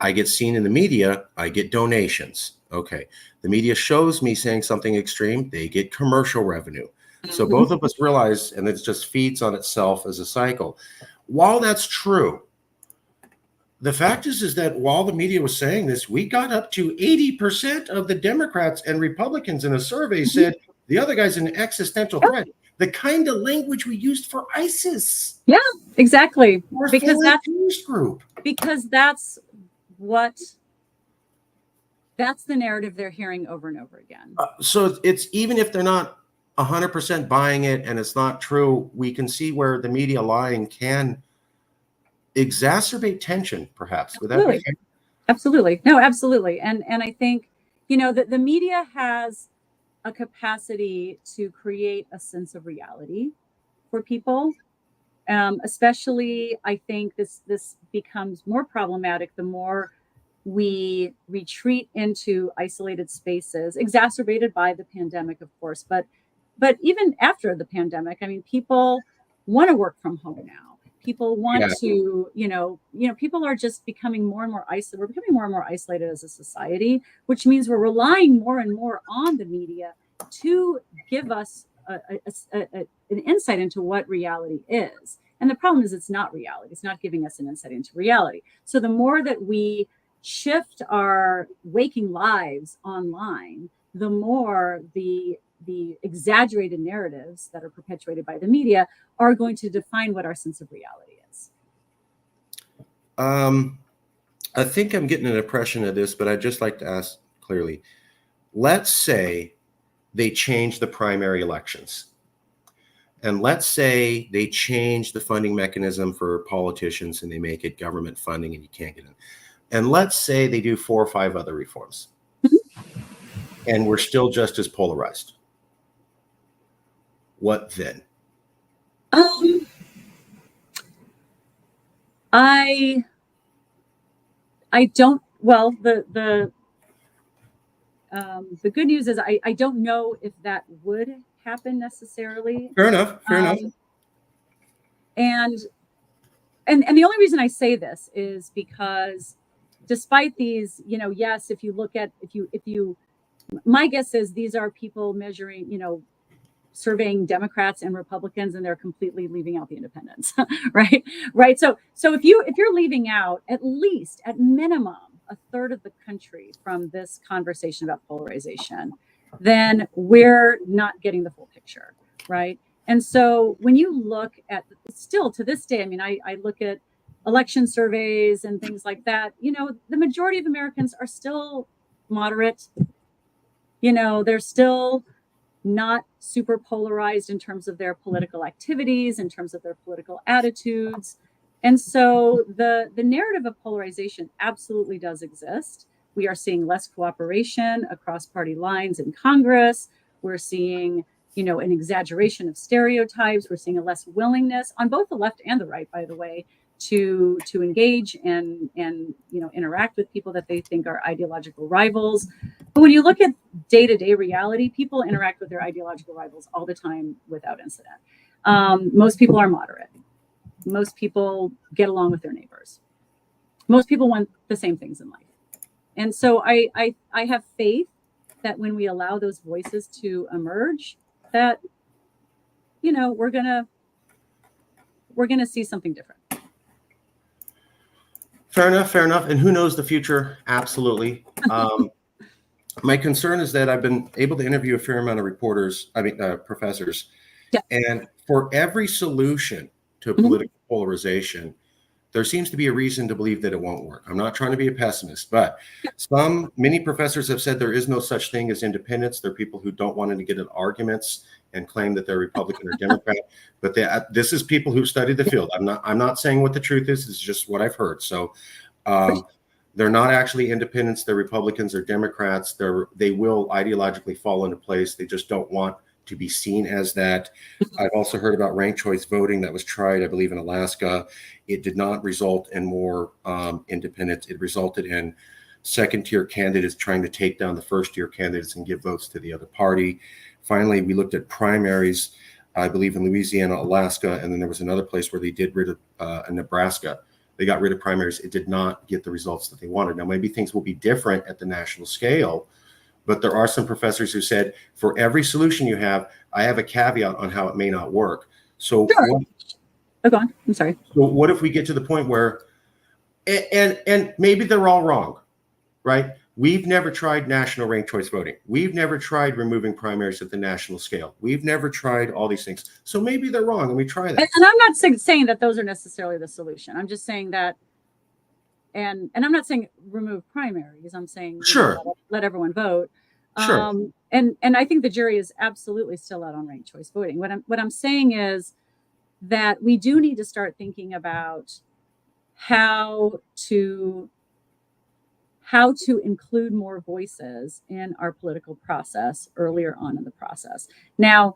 I get seen in the media, I get donations. Okay. The media shows me saying something extreme, they get commercial revenue. So both of us realize, and it just feeds on itself as a cycle. While that's true, the fact is that while the media was saying this, we got up to 80% of the Democrats and Republicans in a survey said the other guy's an existential threat. The kind of language we used for ISIS. Yeah, exactly. Because that's the narrative they're hearing over and over again. So it's, even if they're not 100% buying it and it's not true, we can see where the media lying can exacerbate tension, perhaps. Would that be fair? Absolutely. No, absolutely. And I think, that the media has a capacity to create a sense of reality for people. Especially, I think this becomes more problematic the more we retreat into isolated spaces, exacerbated by the pandemic, of course. But even after the pandemic, I mean, people want to work from home now. People want to, people are just becoming more and more isolated. We're becoming more and more isolated as a society, which means we're relying more and more on the media to give us an insight into what reality is. And the problem is it's not reality. It's not giving us an insight into reality. So the more that we shift our waking lives online, the more the exaggerated narratives that are perpetuated by the media are going to define what our sense of reality is. I think I'm getting an impression of this, but I'd just like to ask clearly. Let's say they change the primary elections. And let's say they change the funding mechanism for politicians and they make it government funding and you can't get in. And let's say they do 4 or 5 other reforms. And we're still just as polarized. What then? I don't, well, the good news is I don't know if that would happen necessarily. Fair enough. And the only reason I say this is because despite these, yes, if you my guess is these are people measuring, surveying Democrats and Republicans, and they're completely leaving out the independents, right? So if you're leaving out at minimum a third of the country from this conversation about polarization, then we're not getting the full picture, right? And so when you look at, still to this day, I mean, I look at election surveys and things like that, the majority of Americans are still moderate. They're still not super polarized in terms of their political activities, in terms of their political attitudes. And so the narrative of polarization absolutely does exist. We are seeing less cooperation across party lines in Congress. We're seeing, an exaggeration of stereotypes. We're seeing a less willingness on both the left and the right, by the way, to engage and interact with people that they think are ideological rivals. But when you look at day-to-day reality, people interact with their ideological rivals all the time without incident. Most people are moderate. Most people get along with their neighbors. Most people want the same things in life. And so I have faith that when we allow those voices to emerge, that we're gonna see something different. Fair enough. And who knows the future? Absolutely. My concern is that I've been able to interview a fair amount of professors. Yeah. And for every solution to political polarization, there seems to be a reason to believe that it won't work. I'm not trying to be a pessimist, but many professors have said there is no such thing as independence. There are people who don't want to get in arguments and claim that they're Republican or Democrat, but this is people who study the field. I'm not saying what the truth is. It's just what I've heard. So they're not actually independents. They're Republicans or Democrats. They will ideologically fall into place. They just don't want to be seen as that. I've also heard about ranked choice voting that was tried, I believe, in Alaska. It did not result in more independence. It resulted in second-tier candidates trying to take down the first-tier candidates and give votes to the other party. Finally, we looked at primaries, I believe, in Louisiana, Alaska, and then there was another place where they did rid of Nebraska. They got rid of primaries. It did not get the results that they wanted. Now, maybe things will be different at the national scale, but there are some professors who said, for every solution you have, I have a caveat on how it may not work. So, sure. Go on. I'm sorry. So what if we get to the point where, and maybe they're all wrong, right? We've never tried national ranked choice voting. We've never tried removing primaries at the national scale. We've never tried all these things. So maybe they're wrong, and we try that. And I'm not saying that those are necessarily the solution. I'm just saying that, and I'm not saying remove primaries. I'm saying sure, let everyone vote. Sure. And I think the jury is absolutely still out on ranked choice voting. What I'm saying is that we do need to start thinking about how to include more voices in our political process earlier on in the process. Now,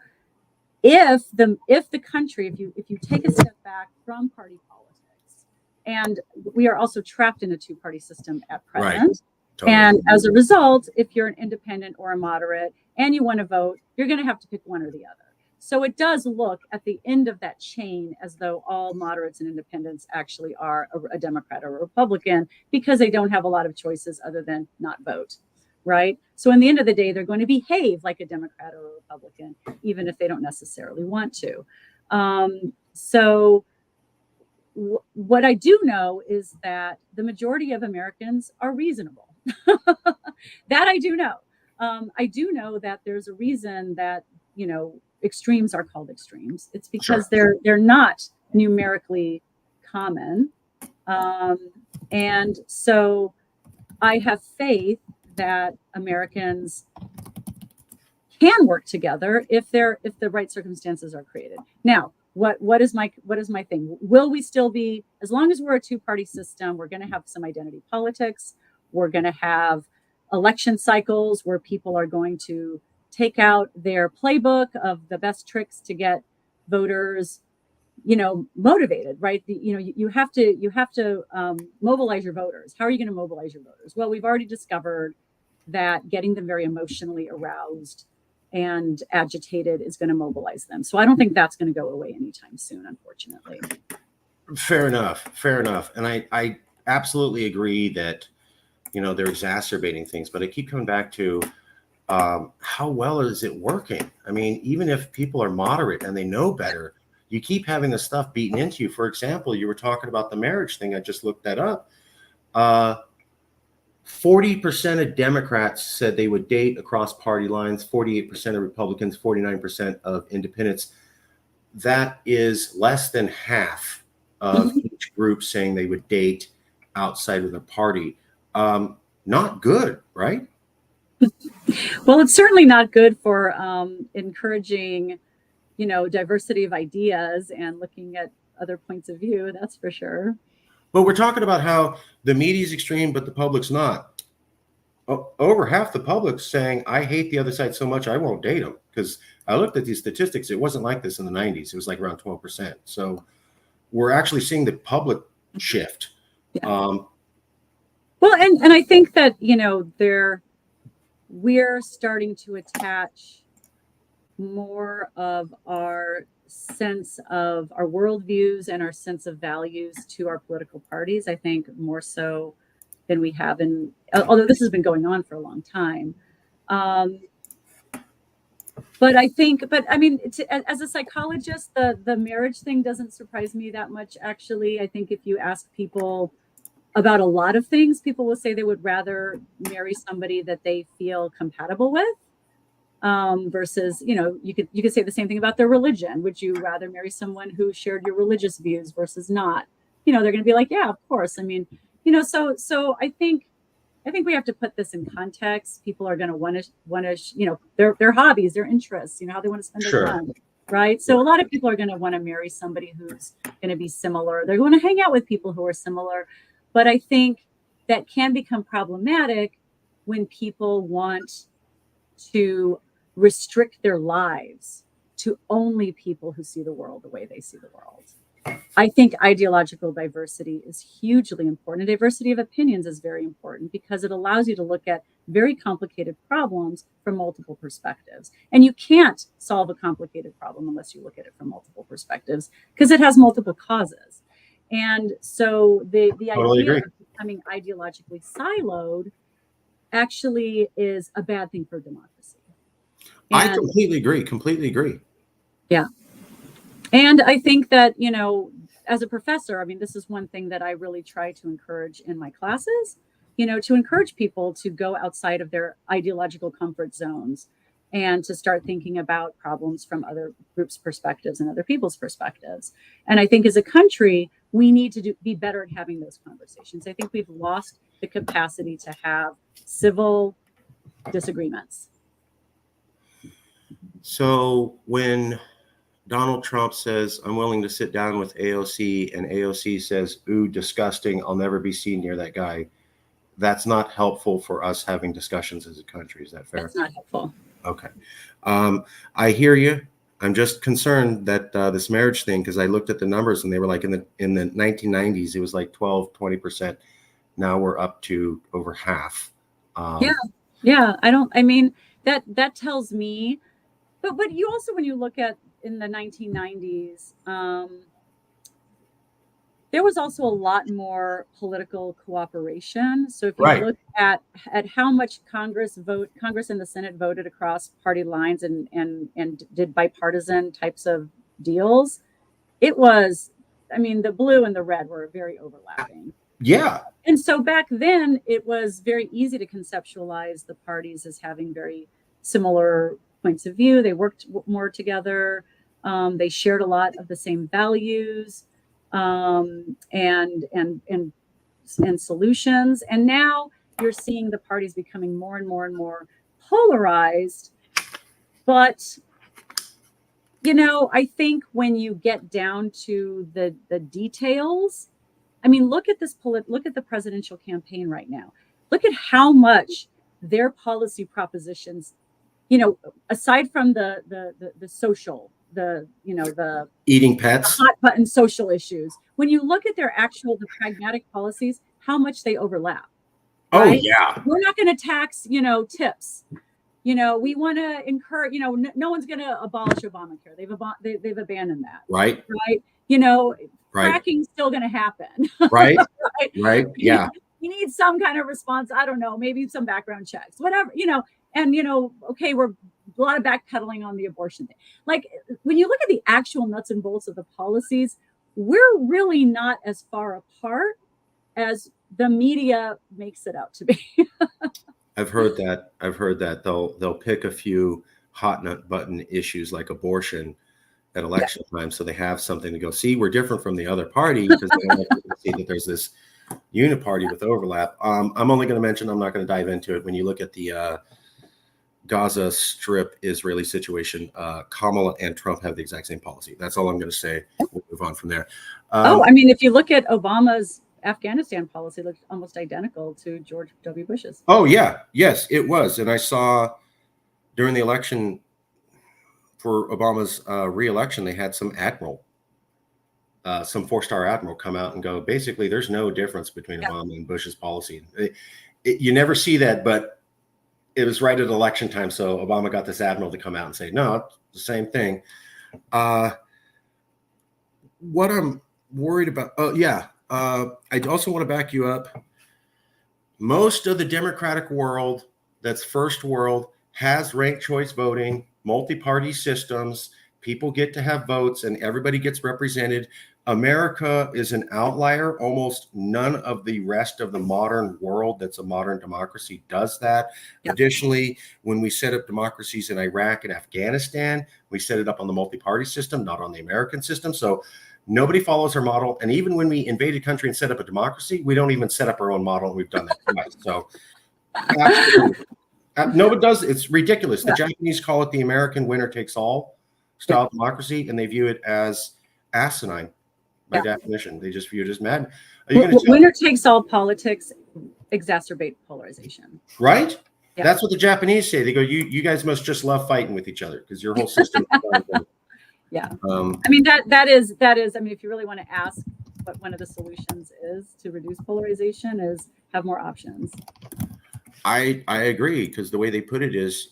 if the country, if you take a step back from party politics, and we are also trapped in a two-party system at present. Right. Totally. And as a result, if you're an independent or a moderate and you want to vote, you're going to have to pick one or the other. So it does look at the end of that chain as though all moderates and independents actually are a Democrat or a Republican, because they don't have a lot of choices other than not vote, right? So in the end of the day, they're going to behave like a Democrat or a Republican, even if they don't necessarily want to. What I do know is that the majority of Americans are reasonable. That I do know. I do know that there's a reason that, extremes are called extremes. It's because they're not numerically common. And so I have faith that Americans can work together if the right circumstances are created. Now, what is my thing? Will we still be, as long as we're a two-party system, we're going to have some identity politics. We're going to have election cycles where people are going to take out their playbook of the best tricks to get voters, motivated, right? You have to mobilize your voters. How are you going to mobilize your voters? Well, we've already discovered that getting them very emotionally aroused and agitated is going to mobilize them. So I don't think that's going to go away anytime soon, unfortunately. Fair enough. And I absolutely agree that, they're exacerbating things, but I keep coming back to how well is it working? I mean, even if people are moderate and they know better, you keep having the stuff beaten into you. For example, you were talking about the marriage thing. I just looked that up. 40% of Democrats said they would date across party lines, 48% of Republicans, 49% of independents. That is less than half of each group saying they would date outside of their party. Not good, right? Well, it's certainly not good for encouraging, diversity of ideas and looking at other points of view. That's for sure. But we're talking about how the media is extreme, but the public's not. Over half the public's saying, I hate the other side so much I won't date them. Because I looked at these statistics. It wasn't like this in the 90s. It was like around 12%. So we're actually seeing the public shift. Yeah. Um, Well, and I think that, we're starting to attach more of our sense of our worldviews and our sense of values to our political parties. I think more so than we have although this has been going on for a long time. Um, but I mean, as a psychologist, the marriage thing doesn't surprise me that much, actually. I think if you ask people about a lot of things, people will say they would rather marry somebody that they feel compatible with, versus, you could say the same thing about their religion. Would you rather marry someone who shared your religious views versus not? They're going to be like, yeah, of course. I mean, so I think we have to put this in context. People are going to want to, their hobbies, their interests, how they want to spend their sure. time, right? So a lot of people are going to want to marry somebody who's going to be similar. They're going to hang out with people who are similar, but I think that can become problematic when people want to restrict their lives to only people who see the world the way they see the world. I think ideological diversity is hugely important. Diversity of opinions is very important because it allows you to look at very complicated problems from multiple perspectives. And you can't solve a complicated problem unless you look at it from multiple perspectives because it has multiple causes. And so the Totally idea agree. of becoming ideologically siloed actually is a bad thing for democracy. I And completely agree. Completely agree. yeah. And I think that, as a professor, I mean, this is one thing that I really try to encourage in my classes, to encourage people to go outside of their ideological comfort zones and to start thinking about problems from other groups' perspectives and other people's perspectives. And I think as a country, we need to be better at having those conversations. I think we've lost the capacity to have civil disagreements. So when Donald Trump says, I'm willing to sit down with AOC, and AOC says, ooh, disgusting, I'll never be seen near that guy, that's not helpful for us having discussions as a country. Is that fair? That's not helpful. Okay. I hear you. I'm just concerned that this marriage thing, because I looked at the numbers and they were like in the 1990s, it was like 12-20%. Now we're up to over half. Yeah. I mean, that tells me, but you also, when you look at in the 1990s, there was also a lot more political cooperation. So if you Right. look at how much Congress and the Senate voted across party lines and did bipartisan types of deals, it was, I mean, the blue and the red were very overlapping. Yeah. And so back then, it was very easy to conceptualize the parties as having very similar points of view. They worked more together. They shared a lot of the same values, and solutions. And now you're seeing the parties becoming more and more and more polarized. But I think when you get down to the details, I mean, look at the presidential campaign right now. Look at how much their policy propositions, aside from the social, the Eating pets. hot button social issues, when you look at the pragmatic policies, how much they overlap. Oh, Right? yeah. We're not going to tax, tips. We want to encourage, no one's going to abolish Obamacare. They've abandoned that. Right. Right. Right. Fracking's still going to happen. Right. Right. Right. Yeah. You need some kind of response. I don't know, maybe some background checks, whatever, and, okay, we're a lot of backpedaling on the abortion thing. Like, when you look at the actual nuts and bolts of the policies, we're really not as far apart as the media makes it out to be. I've heard that they'll pick a few hot nut button issues like abortion at election time, so they have something to go, see, we're different from the other party, because they don't want people to see that there's this uniparty with overlap. I'm only going to mention, I'm not going to dive into it. When you look at the Gaza Strip Israeli situation, Kamala and Trump have the exact same policy. That's all I'm going to say. We'll move on from there. I mean, if you look at Obama's Afghanistan policy, it looks almost identical to George W. Bush's. Oh, yeah. Yes, it was. And I saw during the election for Obama's re-election, they had some admiral some 4-star admiral come out and go, basically, there's no difference between Obama and Bush's policy. You never see that, but it was right at election time. So Obama got this admiral to come out and say, no, it's the same thing. What I'm worried about, I also want to back you up. Most of the Democratic world, that's first world, has ranked choice voting, multi-party systems. People get to have votes and everybody gets represented. America is an outlier. Almost none of the rest of the modern world that's a modern democracy does that. Yep. Additionally, when we set up democracies in Iraq and Afghanistan, we set it up on the multi-party system, not on the American system. So nobody follows our model. And even when we invade a country and set up a democracy, we don't even set up our own model. We've done that twice. So no, it does. It's ridiculous. The Japanese call it the American winner takes all style democracy, and they view it as asinine by definition. They just view it as mad. Winner takes all politics exacerbate polarization. Right? Yeah. That's what the Japanese say. They go, you guys must just love fighting with each other because your whole system. Yeah. I mean, that is, I mean, if you really want to ask what one of the solutions is to reduce polarization is have more options. I agree, because the way they put it is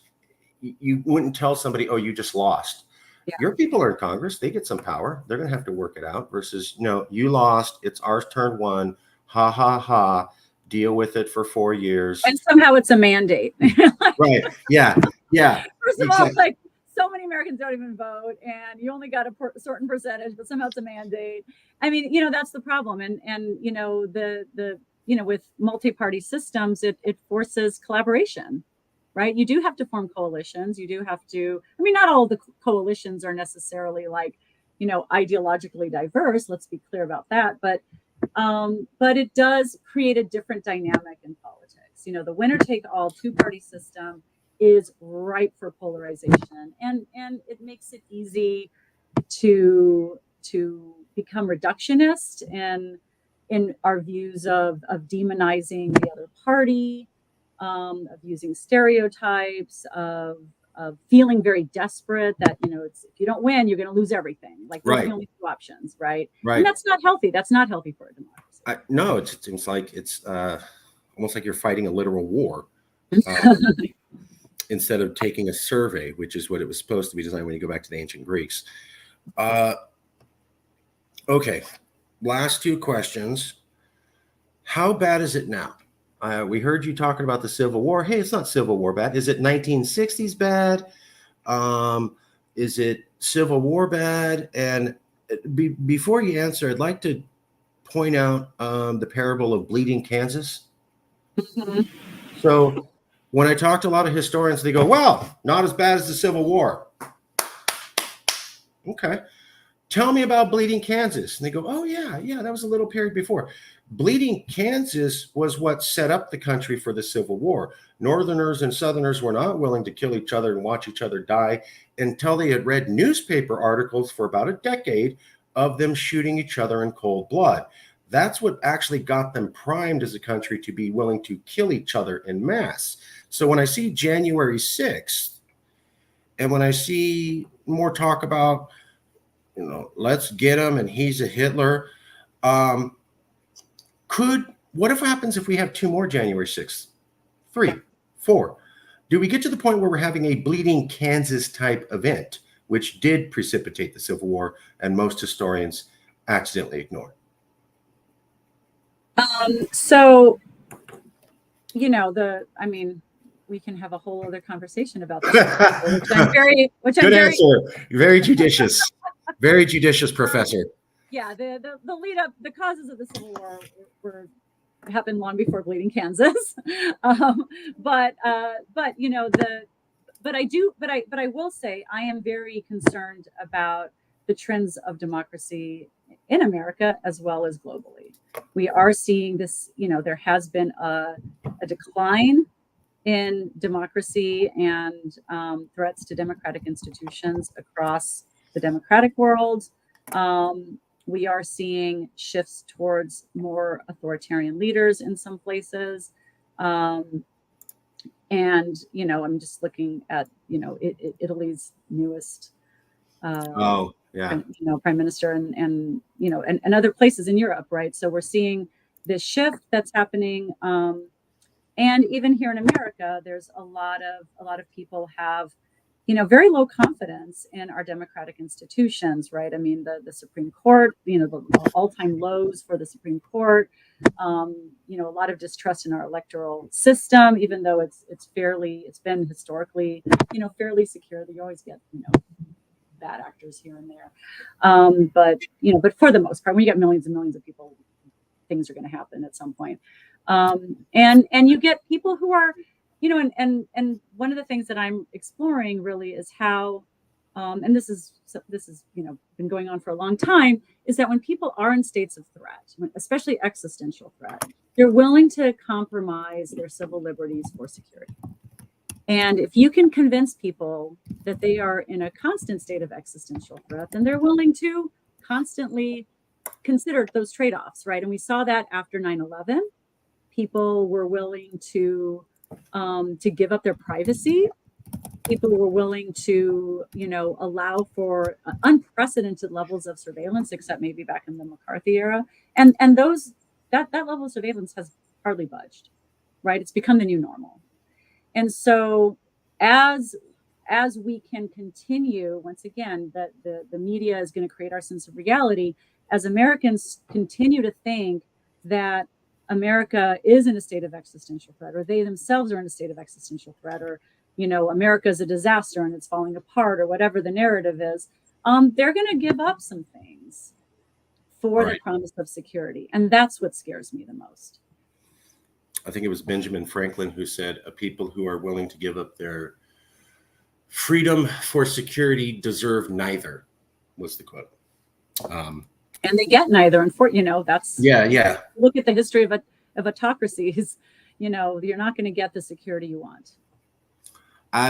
you wouldn't tell somebody, oh, you just lost. Yeah. Your people are in Congress. They get some power. They're going to have to work it out versus, no, you lost. It's our turn one. Ha, ha, ha. Deal with it for 4 years. And somehow it's a mandate. Right. Yeah. Yeah. First of all, like so many Americans don't even vote and you only got a certain percentage, but somehow it's a mandate. I mean, that's the problem. And with multi-party systems, it forces collaboration. Right. You do have to form coalitions. You do have to. I mean, not all the coalitions are necessarily like, ideologically diverse. Let's be clear about that. But it does create a different dynamic in politics. The winner take all 2-party system is ripe for polarization. And it makes it easy to become reductionist in our views of demonizing the other party. Of using stereotypes, of feeling very desperate that, if you don't win, you're going to lose everything. Like those are the only 2 options, right? And that's not healthy. That's not healthy for a democracy. No, it seems like it's almost like you're fighting a literal war instead of taking a survey, which is what it was supposed to be designed when you go back to the ancient Greeks. Okay, last 2 questions. How bad is it now? We heard you talking about the Civil War. Hey, it's not Civil War bad. Is it 1960s bad? Is it Civil War bad? And before you answer, I'd like to point out the parable of bleeding Kansas. Mm-hmm. So when I talk to a lot of historians, they go, well, not as bad as the Civil War. Okay. Tell me about bleeding Kansas. And they go, oh, yeah, that was a little period before. Bleeding Kansas was what set up the country for the Civil War. Northerners and Southerners were not willing to kill each other and watch each other die until they had read newspaper articles for about a decade of them shooting each other in cold blood. That's what actually got them primed as a country to be willing to kill each other en masse. So when I see January 6th, and when I see more talk about, let's get him and he's a Hitler, what if happens if we have 2 more January 6th? 3, 4? Do we get to the point where we're having a bleeding Kansas type event, which did precipitate the Civil War and most historians accidentally ignore? We can have a whole other conversation about this. Good answer. Very judicious. Very judicious, Professor. Yeah, the lead up, the causes of the Civil War happened long before bleeding Kansas. But I will say I am very concerned about the trends of democracy in America as well as globally. We are seeing this, there has been a decline in democracy and threats to democratic institutions across the democratic world. We are seeing shifts towards more authoritarian leaders in some places. And, I'm just looking at, Italy's newest Yeah. Prime Minister and other places in Europe, right? So we're seeing this shift that's happening. And even here in America, there's a lot of people have, very low confidence in our democratic institutions, right? I mean, the Supreme Court, the all-time lows for the Supreme Court, a lot of distrust in our electoral system, even though it's been historically, fairly secure. You always get, bad actors here and there. But for the most part, when you get millions and millions of people, things are going to happen at some point. And you get people who are, and one of the things that I'm exploring really is how, and this is been going on for a long time, is that when people are in states of threat, especially existential threat, they're willing to compromise their civil liberties for security. And if you can convince people that they are in a constant state of existential threat, then they're willing to constantly consider those trade-offs, right? And we saw that after 9/11. People were willing to give up their privacy. People were willing to, allow for unprecedented levels of surveillance, except maybe back in the McCarthy era. And that level of surveillance has hardly budged, right? It's become the new normal. And so as we can continue, once again, that the media is going to create our sense of reality, as Americans continue to think that America is in a state of existential threat, or they themselves are in a state of existential threat, or, America is a disaster and it's falling apart, or whatever the narrative is, they're going to give up some things for the promise of security. And that's what scares me the most. I think it was Benjamin Franklin who said, "A people who are willing to give up their freedom for security deserve neither," was the quote. And they get neither. And that's yeah. Look at the history of autocracies. You're not going to get the security you want.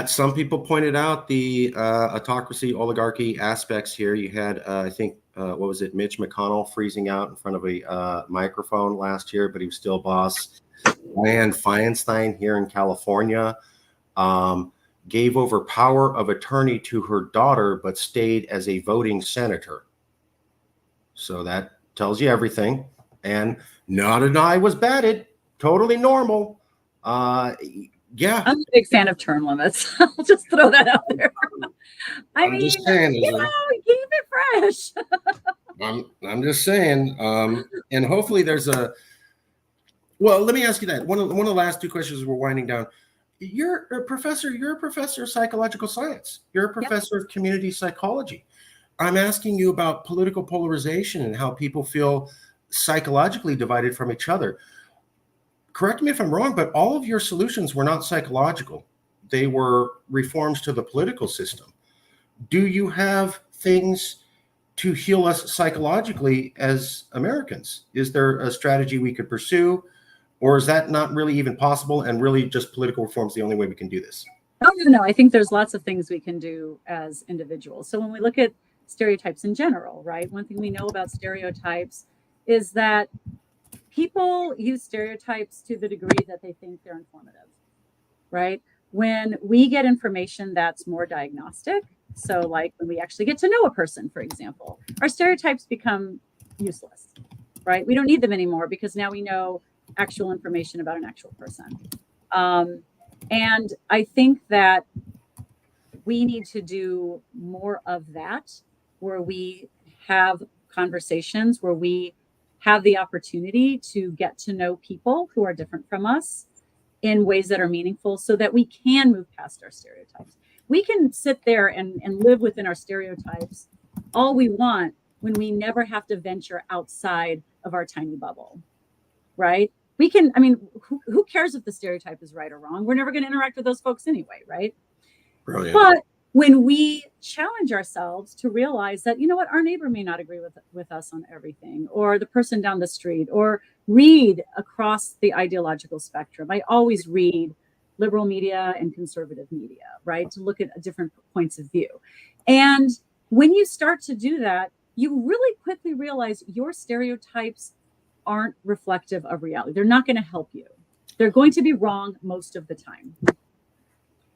Some people pointed out the autocracy, oligarchy aspects here. You had, I think, what was it, Mitch McConnell freezing out in front of a microphone last year, but he was still boss. Dianne Feinstein here in California gave over power of attorney to her daughter, but stayed as a voting senator. So that tells you everything. And not an eye was batted. Totally normal. Yeah. I'm a big fan of term limits. I'll just throw that out there. I mean, just saying, keep it fresh. I'm just saying. And hopefully there's well, let me ask you that. One of the last two questions, we're winding down. You're a professor of psychological science. You're a professor of community psychology. I'm asking you about political polarization and how people feel psychologically divided from each other. Correct me if I'm wrong, but all of your solutions were not psychological. They were reforms to the political system. Do you have things to heal us psychologically as Americans? Is there a strategy we could pursue? Or is that not really even possible, and really just political reform is the only way we can do this? No. I think there's lots of things we can do as individuals. So when we look at stereotypes in general, right? One thing we know about stereotypes is that people use stereotypes to the degree that they think they're informative, right? When we get information that's more diagnostic, so like when we actually get to know a person, for example, our stereotypes become useless, right? We don't need them anymore because now we know actual information about an actual person. And I think that we need to do more of that, where we have conversations, where we have the opportunity to get to know people who are different from us in ways that are meaningful, so that we can move past our stereotypes. We can sit there and live within our stereotypes all we want when we never have to venture outside of our tiny bubble, right? We can, who cares if the stereotype is right or wrong? We're never going to interact with those folks anyway, right? Brilliant. But when we challenge ourselves to realize that, our neighbor may not agree with us on everything, or the person down the street, or read across the ideological spectrum. I always read liberal media and conservative media, right? To look at different points of view. And when you start to do that, you really quickly realize your stereotypes aren't reflective of reality. They're not going to help you. They're going to be wrong most of the time.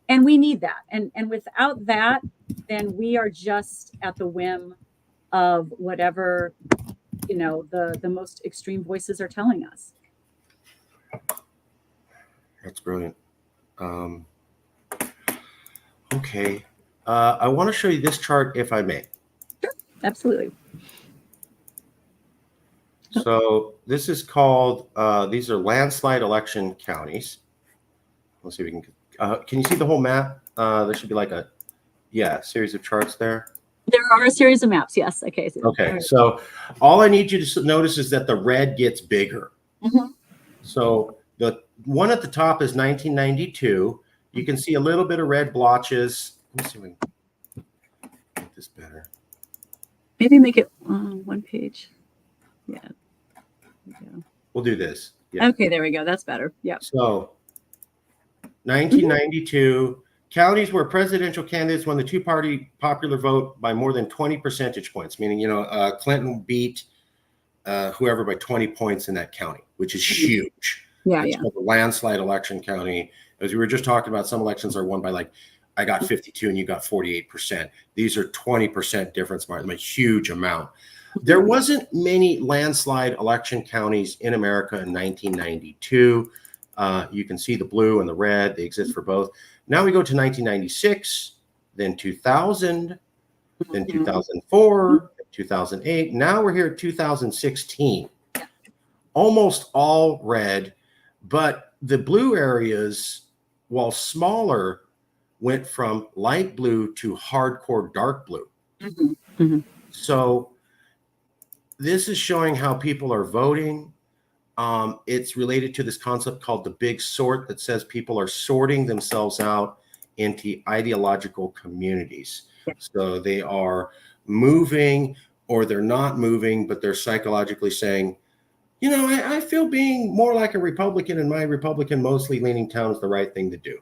And we need that. And without that, then we are just at the whim of whatever, the most extreme voices are telling us. That's brilliant. Okay. I want to show you this chart, if I may. Sure, absolutely. So this is called, these are landslide election counties. Let's see if we can you see the whole map? There should be like a, series of charts there. There are a series of maps, yes. Okay. Okay, so all I need you to notice is that the red gets bigger. Mm-hmm. So the one at the top is 1992. You can see a little bit of red blotches. Let me see if we can make this better. Maybe make it one page. Yeah. We'll do this. Yeah. Okay, there we go. That's better. Yeah. So 1992, counties where presidential candidates won the two-party popular vote by more than 20 percentage points, meaning, Clinton beat whoever by 20 points in that county, which is huge. Yeah, it's called the landslide election county. As we were just talking about, some elections are won by like, I got 52 and you got 48%. These are 20% difference margin, a huge amount. There wasn't many landslide election counties in America in 1992. You can see the blue and the red. They exist for both. Now we go to 1996, then 2000, then 2004, 2008. Now we're here at 2016. Almost all red, but the blue areas, while smaller, went from light blue to hardcore dark blue. Mm-hmm. Mm-hmm. So this is showing how people are voting. It's related to this concept called the big sort that says people are sorting themselves out into ideological communities. So they are moving or they're not moving, but they're psychologically saying, I feel being more like a Republican in my Republican mostly leaning town is the right thing to do.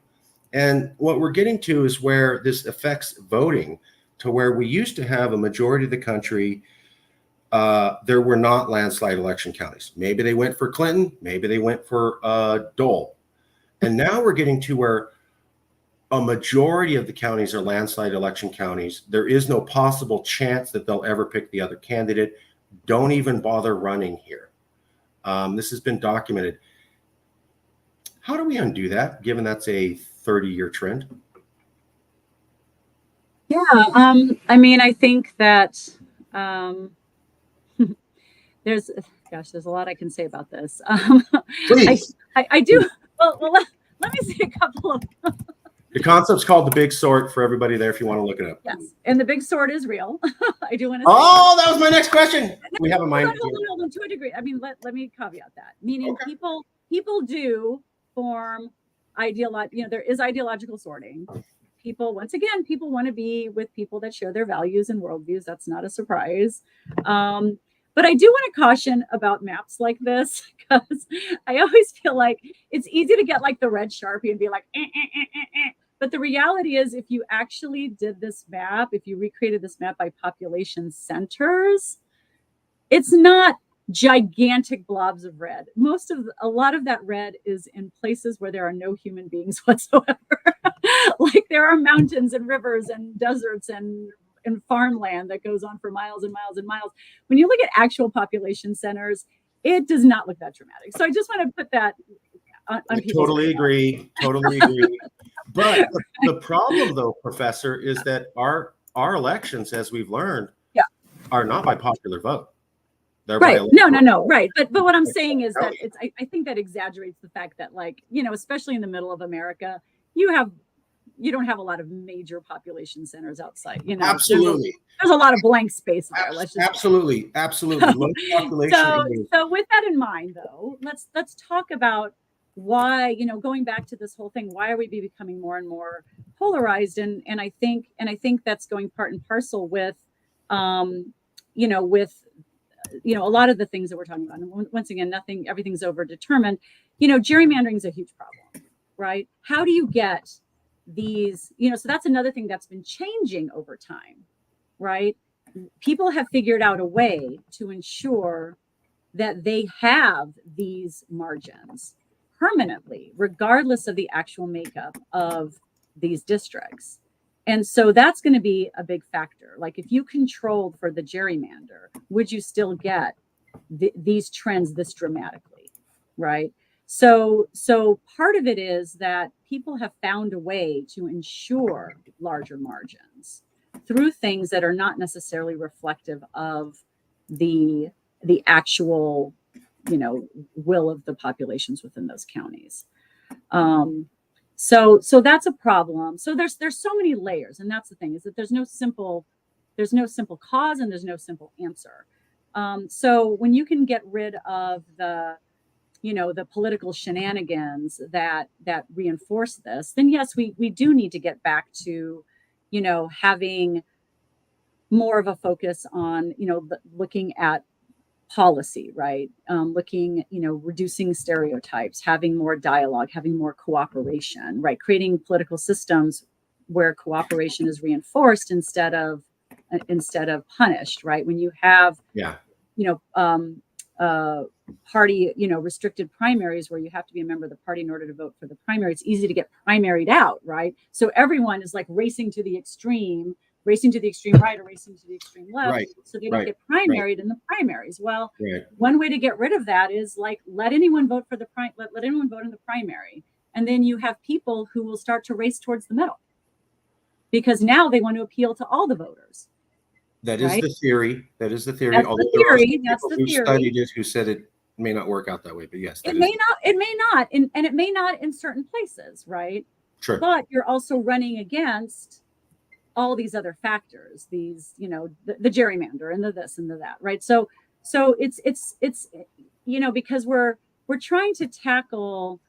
And what we're getting to is where this affects voting to where we used to have a majority of the country. There were not landslide election counties. Maybe they went for Clinton, maybe they went for Dole. And now we're getting to where a majority of the counties are landslide election counties. There is no possible chance that they'll ever pick the other candidate. Don't even bother running here. This has been documented. How do we undo that, given that's a 30-year trend? Yeah, I think that there's a lot I can say about this. Please. I do. Well, let me say a couple of. The concept's called the big sort for everybody there if you want to look it up. Yes, and the big sort is real. I do want to. Oh, that was my next question. We have a mind. Hold on, to a degree. Let me caveat that. Meaning, okay. People do form there is ideological sorting. People want to be with people that share their values and worldviews. That's not a surprise. But I do want to caution about maps like this because I always feel like it's easy to get like the red Sharpie and be like, But the reality is, if you actually did this map, if you recreated this map by population centers, it's not gigantic blobs of red. A lot of that red is in places where there are no human beings whatsoever. Like there are mountains and rivers and deserts and farmland that goes on for miles and miles and miles. When you look at actual population centers, it does not look that dramatic. So I just want to put that on I totally agree. But the problem, though, Professor, is that our elections, as we've learned, are not by popular vote. They're right. No. Right. But what I'm saying is that I think that exaggerates the fact that, like, especially in the middle of America, you don't have a lot of major population centers outside. Absolutely. There's a lot of blank space there. Absolutely. Low population. So with that in mind, though, let's talk about why, going back to this whole thing, why are we becoming more and more polarized? And I think that's going part and parcel with, with a lot of the things that we're talking about. And once again, everything's overdetermined. Gerrymandering is a huge problem, right? How do you get these, so that's another thing that's been changing over time, right? People have figured out a way to ensure that they have these margins permanently, regardless of the actual makeup of these districts. And so that's going to be a big factor. Like if you controlled for the gerrymander, would you still get these trends this dramatically, right? So part of it is that people have found a way to ensure larger margins through things that are not necessarily reflective of the actual, will of the populations within those counties. So that's a problem. So there's so many layers, and that's the thing, is that there's no simple cause and there's no simple answer. So when you can get rid of the political shenanigans that reinforce this, then yes, we do need to get back to having more of a focus on looking at policy, right? Looking, reducing stereotypes, having more dialogue, having more cooperation, right? Creating political systems where cooperation is reinforced instead of punished, right? When you have, party, restricted primaries where you have to be a member of the party in order to vote for the primary, it's easy to get primaried out, right? So everyone is like racing to the extreme right or racing to the extreme left, right, so they don't get primaried in the primaries. Well, one way to get rid of that is like let anyone vote for let anyone vote in the primary, and then you have people who will start to race towards the middle because now they want to appeal to all the voters. That is the theory. That is the theory. That's Although the theory. That's the theory. Studied it who said it may not work out that way, but yes, it may not, and it may not in certain places, right? Sure. But you're also running against all these other factors, these, the gerrymander and the this and the that, right? So it's because we're trying to tackle,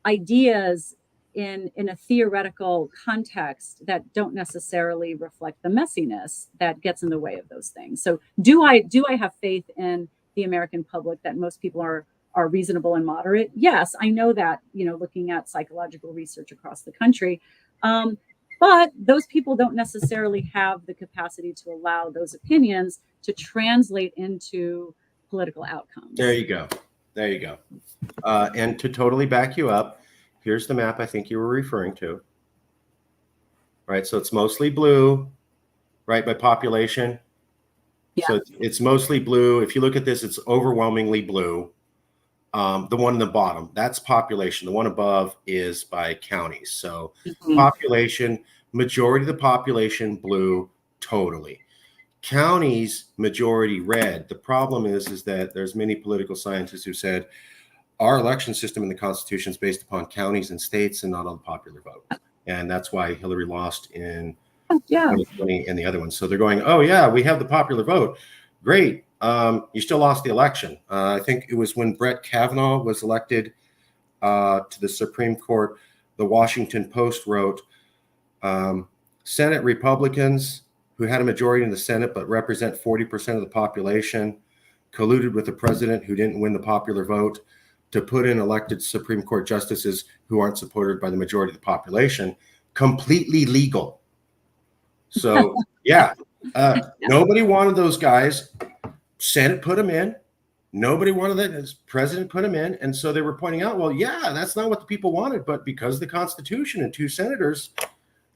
ideas in a theoretical context that don't necessarily reflect the messiness that gets in the way of those things. So do I have faith in the American public that most people are reasonable and moderate? Yes, I know that, looking at psychological research across the country. But those people don't necessarily have the capacity to allow those opinions to translate into political outcomes. There you go. And to totally back you up, here's the map I think you were referring to. Right, so it's mostly blue, right, by population. Yeah. So it's mostly blue. If you look at this, it's overwhelmingly blue. The one in the bottom, that's population. The one above is by counties. So population, majority of the population blue, totally. Counties, majority red. The problem is that there's many political scientists who said our election system in the Constitution is based upon counties and states and not on the popular vote. And that's why Hillary lost in 2020 and the other ones. So they're going, oh yeah, we have the popular vote. Great. You still lost the election. I think it was when Brett Kavanaugh was elected to the Supreme Court. The Washington Post wrote, Senate Republicans who had a majority in the Senate but represent 40% of the population colluded with the president who didn't win the popular vote to put in elected Supreme Court justices who aren't supported by the majority of the population. Completely legal. So nobody wanted those guys. Senate put them in. Nobody wanted that. As president put them in. And so they were pointing out, well, yeah, that's not what the people wanted. But because of the Constitution and 2 senators,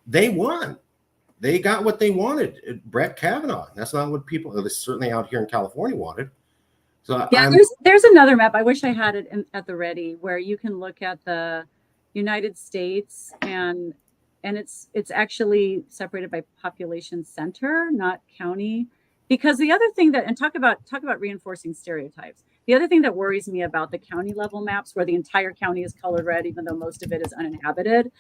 they won. They got what they wanted. Brett Kavanaugh. That's not what people, certainly out here in California, wanted. So yeah, there's another map. I wish I had it at the ready where you can look at the United States and it's actually separated by population center, not county. Because the other thing that, and talk about reinforcing stereotypes. The other thing that worries me about the county level maps where the entire county is colored red, even though most of it is uninhabited,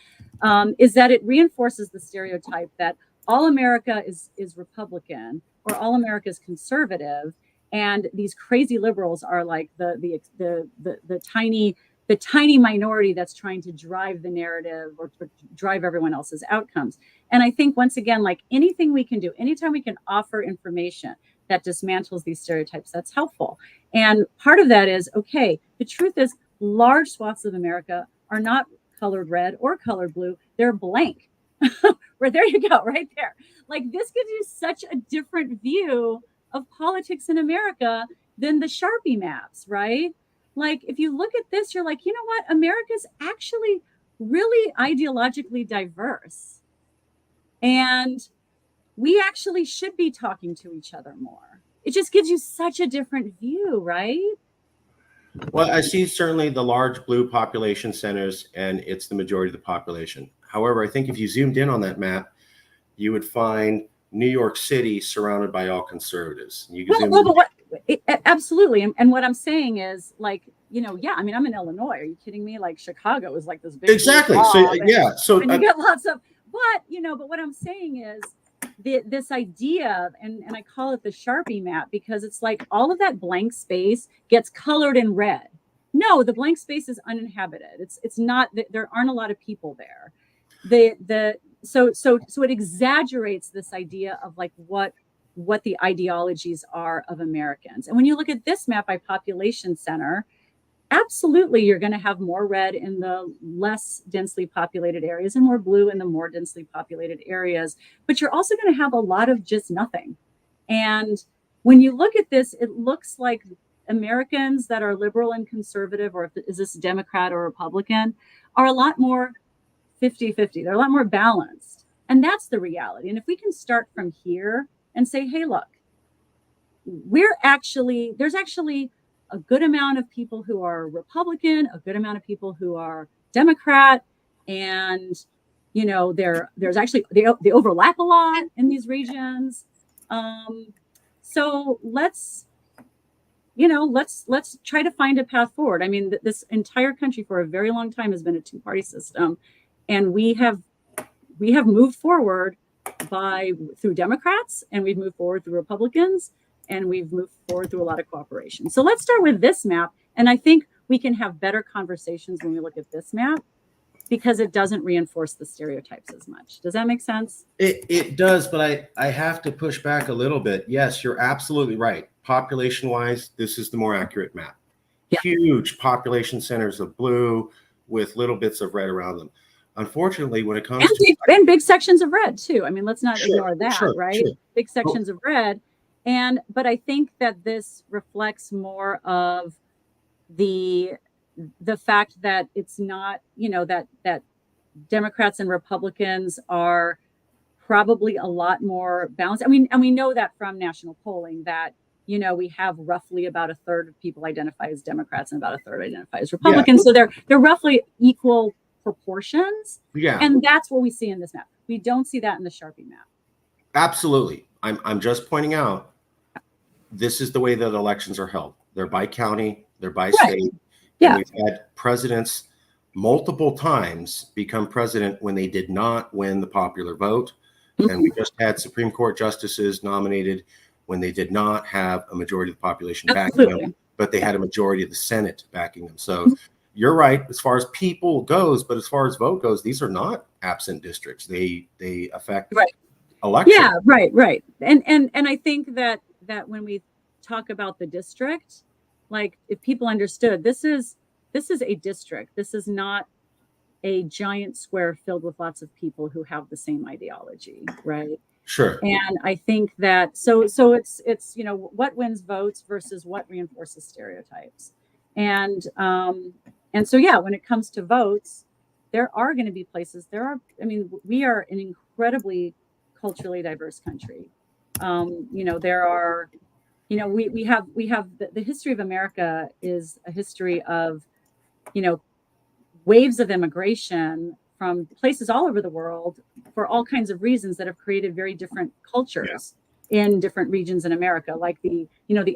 is that it reinforces the stereotype that all America is Republican or all America is conservative. And these crazy liberals are like the tiny minority that's trying to drive the narrative or drive everyone else's outcomes. And I think once again, like anything we can do, anytime we can offer information that dismantles these stereotypes, that's helpful. And part of that is, okay, the truth is large swaths of America are not colored red or colored blue. They're blank. Right there you go, right there. Like this gives you such a different view of politics in America than the Sharpie maps, right? Like if you look at this, you're like, you know what? America's actually really ideologically diverse. And we actually should be talking to each other more. It just gives you such a different view, right? Well, I see certainly the large blue population centers, and it's the majority of the population. However, I think if you zoomed in on that map, you would find New York City surrounded by all conservatives. You can zoom in. Absolutely. And what I'm saying is, like, yeah, I mean, I'm in Illinois. Are you kidding me? Like, Chicago is like this big Exactly. So yeah. So and you get lots of, but what I'm saying is this idea, and I call it the Sharpie map, because it's like all of that blank space gets colored in red. No, the blank space is uninhabited. It's not, there aren't a lot of people there. So it exaggerates this idea of like what the ideologies are of Americans. And when you look at this map by population center, absolutely you're going to have more red in the less densely populated areas and more blue in the more densely populated areas, but you're also going to have a lot of just nothing. And when you look at this, it looks like Americans that are liberal and conservative, or is this Democrat or Republican, are a lot more 50-50. They're a lot more balanced. And that's the reality. And if we can start from here and say, hey, look, there's actually a good amount of people who are Republican, a good amount of people who are Democrat, and there's actually they overlap a lot in these regions. So let's try to find a path forward. I mean, this entire country for a very long time has been a two-party system, and we have moved forward through Democrats, and we've moved forward through Republicans, and we've moved forward through a lot of cooperation. So let's start with this map, and I think we can have better conversations when we look at this map, because it doesn't reinforce the stereotypes as much. Does that make sense? It does, but I have to push back a little bit. Yes, you're absolutely right. Population-wise, this is the more accurate map. Yeah. Huge population centers of blue with little bits of red around them. Unfortunately, when it comes to big sections of red too. I mean, let's not ignore that, right? Sure. Big sections of red. But I think that this reflects more of the fact that it's not, that Democrats and Republicans are probably a lot more balanced. I mean, and we know that from national polling that, we have roughly about a third of people identify as Democrats and about a third identify as Republicans. Yeah. So they're roughly equal proportions. Yeah. And that's what we see in this map. We don't see that in the Sharpie map. Absolutely. I'm just pointing out, this is the way that elections are held. They're by county, they're by state. Yeah. And we've had presidents multiple times become president when they did not win the popular vote. Mm-hmm. And we just had Supreme Court justices nominated when they did not have a majority of the population backing them, but they had a majority of the Senate backing them. So you're right as far as people goes, but as far as vote goes, these are not absent districts. They affect election. Yeah, right. And I think that when we talk about the district, like if people understood, this is a district. This is not a giant square filled with lots of people who have the same ideology, right? Sure. And I think that so it's what wins votes versus what reinforces stereotypes. And so when it comes to votes, there are going to be places. We are an incredibly culturally diverse country. There are, we have the history of America is a history of, waves of immigration from places all over the world for all kinds of reasons that have created very different cultures in different regions in America. Like the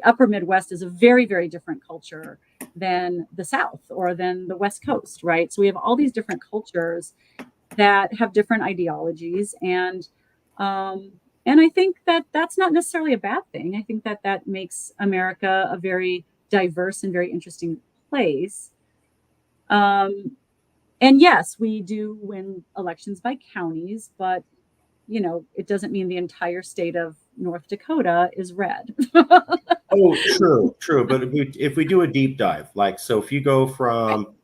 upper Midwest is a very, very different culture than the South or than the West Coast, right? So we have all these different cultures that have different ideologies. And I think that that's not necessarily a bad thing. I think that makes America a very diverse and very interesting place. And yes, we do win elections by counties, but it doesn't mean the entire state of North Dakota is red. Oh, true. But if we do a deep dive, so if you go from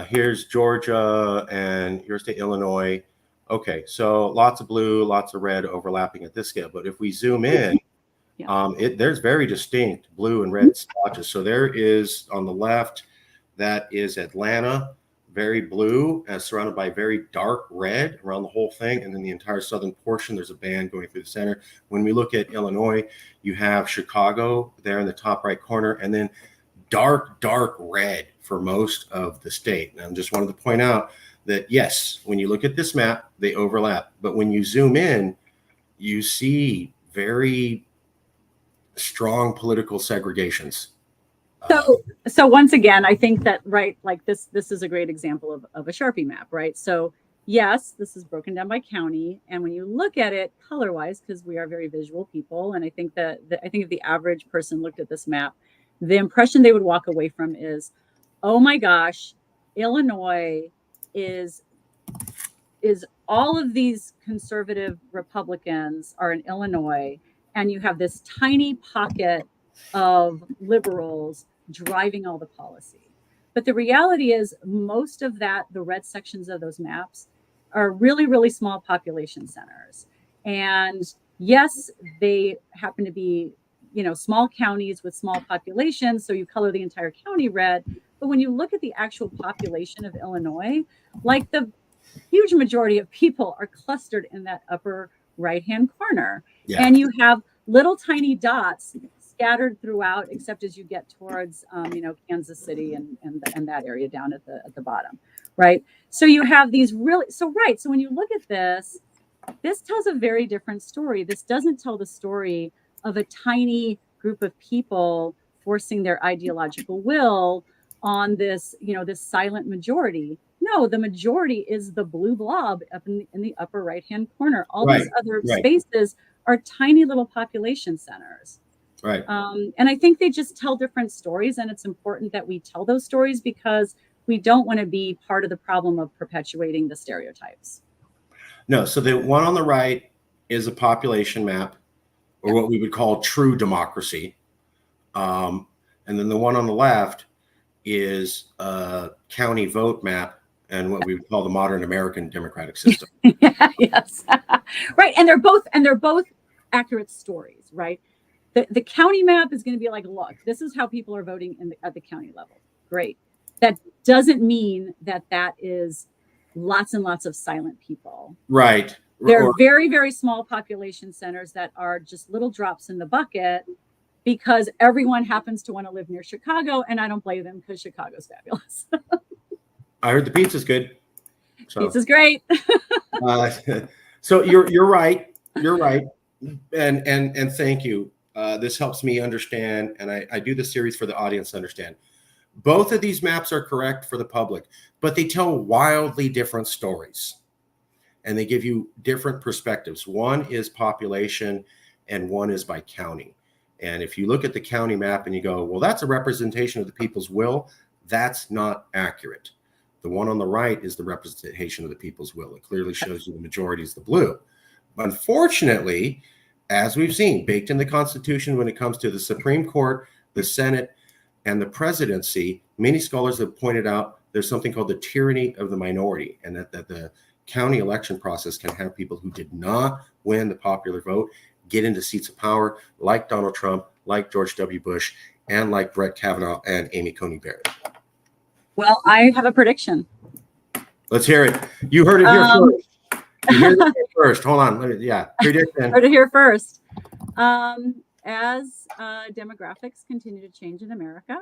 here's Georgia and here's to Illinois, okay, so lots of blue, lots of red overlapping at this scale. But if we zoom in, there's very distinct blue and red splotches. So there is on the left, that is Atlanta. very blue, surrounded by very dark red around the whole thing. And then the entire southern portion, there's a band going through the center. When we look at Illinois, you have Chicago there in the top right corner, and then dark red for most of the state. And I just wanted to point out that, yes, when you look at this map, they overlap. But when you zoom in, you see very strong political segregations. So once again, I think that, right, like this is a great example of a Sharpie map, right? So yes, this is broken down by county, and when you look at it color-wise, because we are very visual people, and I think that if the average person looked at this map, the impression they would walk away from is, oh my gosh, Illinois is all of these conservative Republicans are in Illinois, and you have this tiny pocket of liberals driving all the policy. But the reality is, most of that, the red sections of those maps, are really, really small population centers. And yes, they happen to be, small counties with small populations, so you color the entire county red. But when you look at the actual population of Illinois, like the huge majority of people are clustered in that upper right-hand corner. Yeah. And you have little tiny dots scattered throughout, except as you get towards, Kansas City and that area down at the bottom, right? So you have these really, so when you look at this tells a very different story. This doesn't tell the story of a tiny group of people forcing their ideological will on this, this silent majority. No, the majority is the blue blob up in the upper right-hand corner. All these other spaces are tiny little population centers. Right. And I think they just tell different stories, and it's important that we tell those stories because we don't want to be part of the problem of perpetuating the stereotypes. No, so the one on the right is a population map, or what we would call true democracy. And then the one on the left is a county vote map and what we would call the modern American democratic system. Yes. Right. And they're both accurate stories, right? The county map is going to be like, look, this is how people are voting at the county level. Great. That doesn't mean that is lots and lots of silent people. Right. They're very, very small population centers that are just little drops in the bucket because everyone happens to want to live near Chicago, and I don't blame them because Chicago's fabulous. I heard the pizza's good. So. Pizza's great. So you're right. You're right. And thank you. This helps me understand, and I do the series for the audience to understand. Both of these maps are correct for the public, but they tell wildly different stories, and they give you different perspectives. One is population, and one is by county. And if you look at the county map and you go, well, that's a representation of the people's will, that's not accurate. The one on the right is the representation of the people's will. It clearly shows you the majority is the blue. Unfortunately, as we've seen, baked in the Constitution when it comes to the Supreme Court, the Senate, and the presidency, many scholars have pointed out there's something called the tyranny of the minority, and that the county election process can have people who did not win the popular vote get into seats of power, like Donald Trump, like George W. Bush, and like Brett Kavanaugh and Amy Coney Barrett. Well, I have a prediction. Let's hear it. You heard it here first. You heard it here first. Hold on. Prediction. Heard it here first. As demographics continue to change in America,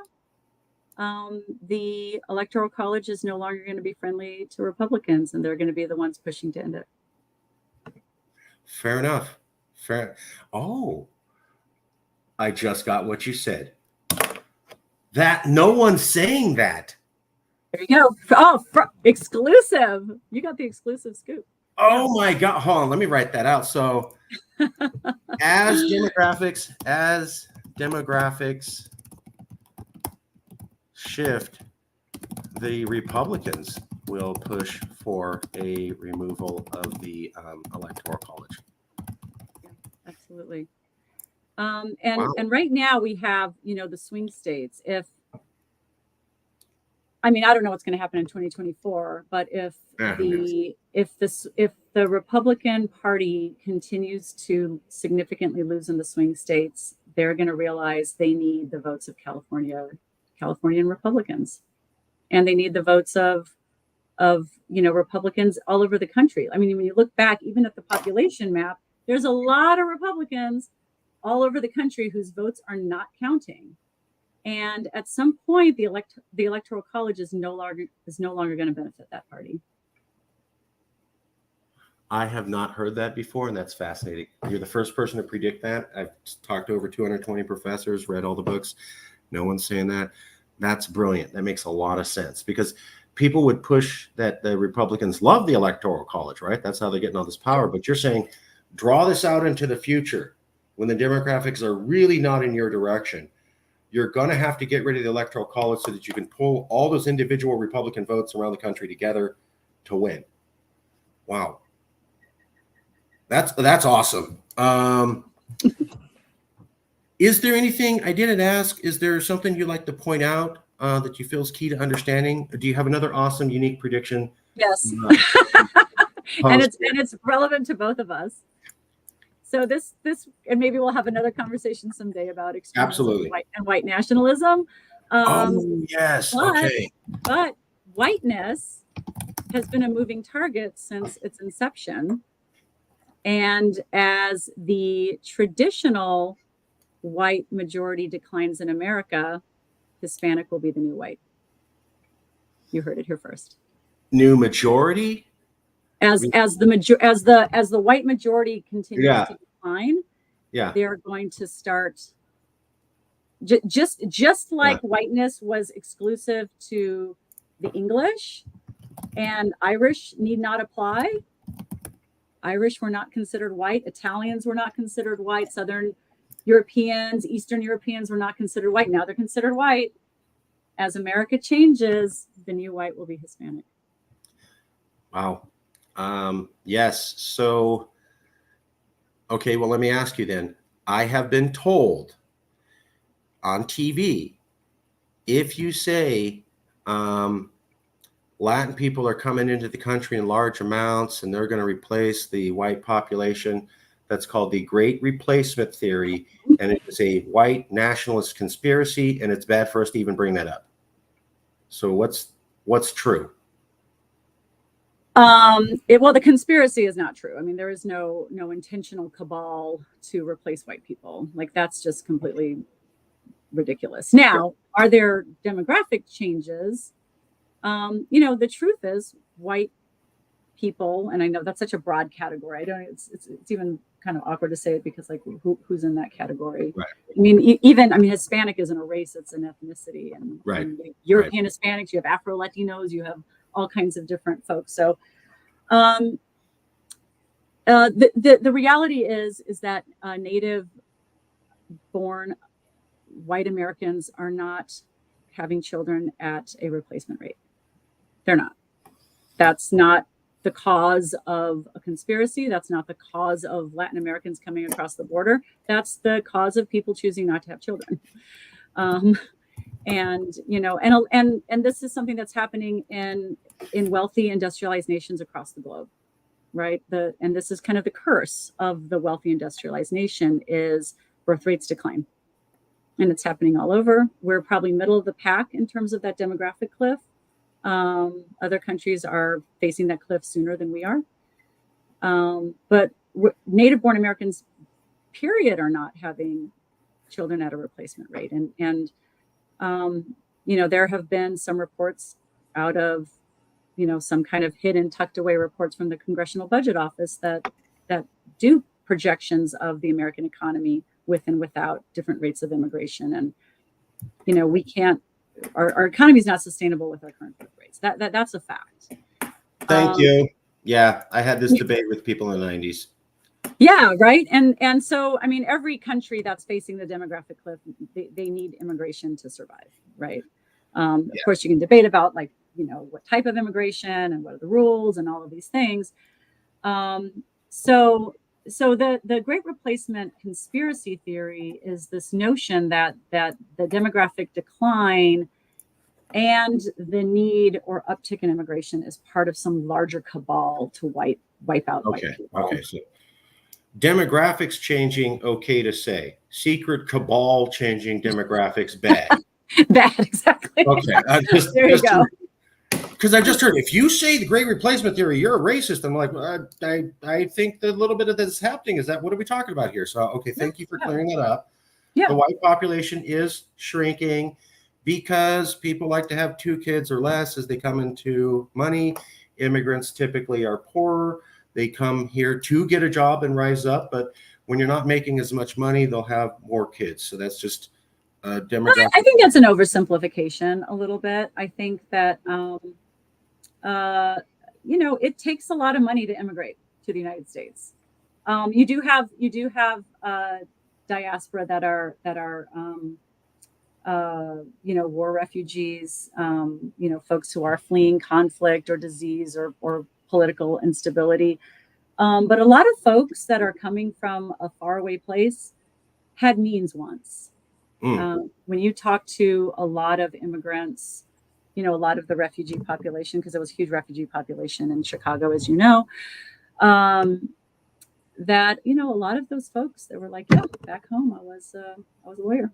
the Electoral College is no longer going to be friendly to Republicans, and they're going to be the ones pushing to end it. Fair enough. Fair. Oh, I just got what you said. That no one's saying that. There you go. Oh, exclusive. You got the exclusive scoop. Oh my God. Hold on. Let me write that out. So as demographics shift, the Republicans will push for a removal of the Electoral College. Yeah, absolutely. And right now we have, the swing states. I don't know what's going to happen in 2024, but if the Republican Party continues to significantly lose in the swing states, they're going to realize they need the votes of Californian Republicans, and they need the votes of Republicans all over the country. I mean, when you look back, even at the population map, there's a lot of Republicans all over the country whose votes are not counting. And at some point, the electoral college is no longer going to benefit that party. I have not heard that before, and that's fascinating. You're the first person to predict that. I've talked to over 220 professors, read all the books. No one's saying that. That's brilliant. That makes a lot of sense, because people would push that the Republicans love the electoral college, right? That's how they're getting all this power. But you're saying, draw this out into the future when the demographics are really not in your direction. You're going to have to get rid of the electoral college so that you can pull all those individual Republican votes around the country together to win. Wow. That's awesome. Is there anything I didn't ask? Is there something you'd like to point out that you feel is key to understanding? Or do you have another awesome, unique prediction? Yes. And it's relevant to both of us. So this, and maybe we'll have another conversation someday about absolutely white nationalism. Yes. Okay. But whiteness has been a moving target since its inception. And as the traditional white majority declines in America, Hispanic will be the new white. You heard it here first. New majority? As the white majority continues to decline, they're going to start just like whiteness was exclusive to the English, and Irish need not apply. Irish were not considered white. Italians were not considered white. Southern Europeans, Eastern Europeans were not considered white. Now they're considered white. As America changes, the new white will be Hispanic. Wow. Yes. So, okay, well, let me ask you then. I have been told on TV, if you say Latin people are coming into the country in large amounts and they're going to replace the white population, that's called the Great Replacement Theory, and it is a white nationalist conspiracy, and it's bad for us to even bring that up. So what's true? The conspiracy is not true. I mean, there is no intentional cabal to replace white people. Like, that's just completely ridiculous. Now, are there demographic changes? The truth is, white people, and I know that's such a broad category. It's even kind of awkward to say it, because like who's in that category? Right. I mean, Hispanic isn't a race; it's an ethnicity. And, right. and European Hispanics, you have Afro Latinos, you have all kinds of different folks. So, the reality is that native born white Americans are not having children at a replacement rate. They're not. That's not the cause of a conspiracy. That's not the cause of Latin Americans coming across the border. That's the cause of people choosing not to have children. And this is something that's happening in wealthy industrialized nations across the globe, right? And this is kind of the curse of the wealthy industrialized nation, is birth rates decline. And it's happening all over. We're probably middle of the pack in terms of that demographic cliff. Other countries are facing that cliff sooner than we are. But native-born Americans, period, are not having children at a replacement rate. And there have been some reports out of, some kind of hidden, tucked away reports from the Congressional Budget Office that do projections of the American economy with and without different rates of immigration. And, we can't, our economy is not sustainable with our current birth rates. That's a fact. Thank you. Yeah, I had this debate with people in the 90s. Yeah, right. And so, I mean, every country that's facing the demographic cliff, they need immigration to survive, right? Of course, you can debate about, like, what type of immigration and what are the rules and all of these things. So the Great Replacement conspiracy theory is this notion that the demographic decline and the need or uptick in immigration is part of some larger cabal to wipe out white people. Okay, so demographics changing, okay to say. Secret cabal changing demographics, bad. Bad, exactly. Okay, there you go. because I just heard, if you say the Great Replacement Theory, you're a racist. I'm like, I think that a little bit of this is happening. Is that, what are we talking about here? So, okay, thank you for clearing that up. Yeah. The white population is shrinking because people like to have 2 kids or less as they come into money. Immigrants typically are poorer. They come here to get a job and rise up, but when you're not making as much money, they'll have more kids. So that's just demographic. I think that's an oversimplification a little bit. I think that it takes a lot of money to immigrate to the United States. You do have diaspora that are war refugees, folks who are fleeing conflict or disease or political instability. But a lot of folks that are coming from a faraway place had means once. When you talk to a lot of immigrants, a lot of the refugee population, because there was a huge refugee population in Chicago, as you know, that, a lot of those folks that were like, yeah, back home, I was a lawyer.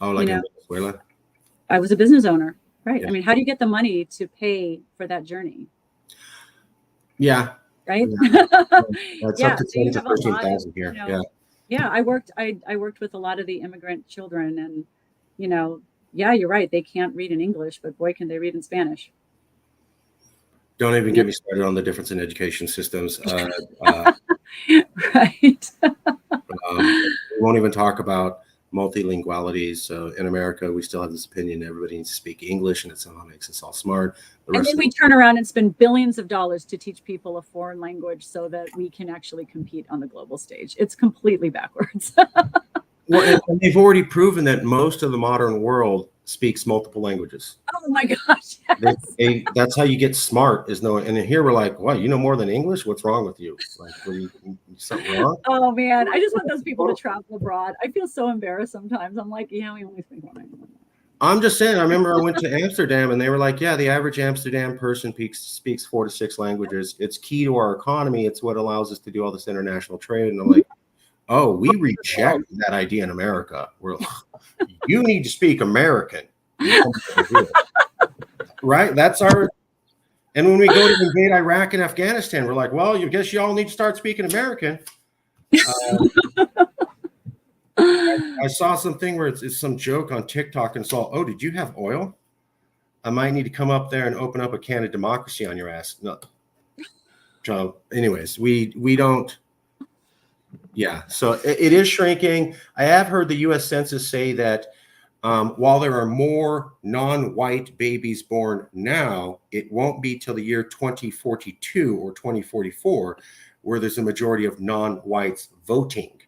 Oh, like in Venezuela? I was a business owner, right? Yeah. I mean, how do you get the money to pay for that journey? Yeah. Right? Yeah. That's up to so you 10 to have a lot 13,000 here. Yeah, I worked with a lot of the immigrant children, and you're right, they can't read in English, but boy, can they read in Spanish. Don't even get me started on the difference in education systems. Right. We won't even talk about multilingualities. So in America, we still have this opinion everybody needs to speak English, and it somehow makes us all smart. And then we turn around and spend billions of dollars to teach people a foreign language so that we can actually compete on the global stage. It's completely backwards. Well, and they've already proven that most of the modern world speaks multiple languages. Oh my gosh! Yes. That's how you get smart, is knowing. And here we're like, "What? You know more than English? What's wrong with you? Like, something wrong?" Oh man, I just want those people to travel abroad. I feel so embarrassed sometimes. I'm like, we only speak one language. I'm just saying, I remember I went to Amsterdam and they were like, yeah, the average Amsterdam person speaks 4 to 6 languages. It's key to our economy. It's what allows us to do all this international trade. And I'm like, oh, we reject that idea in America. We're like, you need to speak American. Right? That's our, and when we go to invade Iraq and Afghanistan, we're like, well, you guess you all need to start speaking American. I saw something where it's some joke on TikTok and saw, oh, did you have oil? I might need to come up there and open up a can of democracy on your ass. No. So anyways, we don't. Yeah. So it is shrinking. I have heard the U.S. Census say that while there are more non-white babies born now, it won't be till the year 2042 or 2044 where there's a majority of non-whites voting.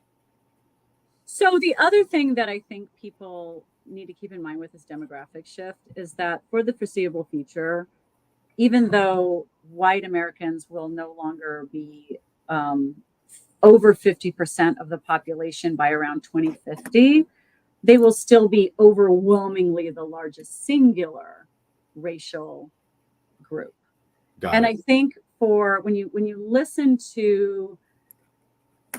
So the other thing that I think people need to keep in mind with this demographic shift is that for the foreseeable future, even though white Americans will no longer be over 50% of the population by around 2050, they will still be overwhelmingly the largest singular racial group. And I think for when you listen to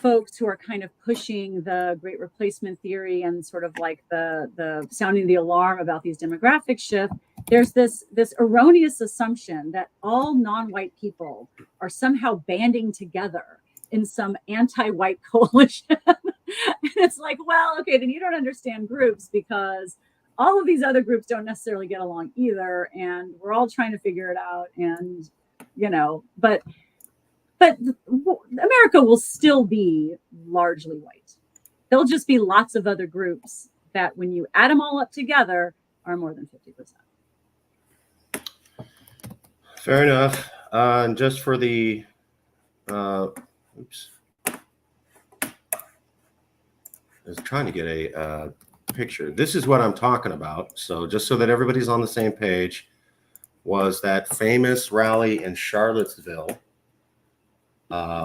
folks who are kind of pushing the Great Replacement Theory and sort of like the sounding the alarm about these demographic shifts, there's this erroneous assumption that all non-white people are somehow banding together in some anti-white coalition. And it's like, well, okay, then you don't understand groups, because all of these other groups don't necessarily get along either, and we're all trying to figure it out. And but America will still be largely white. There'll just be lots of other groups that, when you add them all up together, are more than 50%. Fair enough. And just for the, oops. I was trying to get a picture. This is what I'm talking about. So just so that everybody's on the same page, was that famous rally in Charlottesville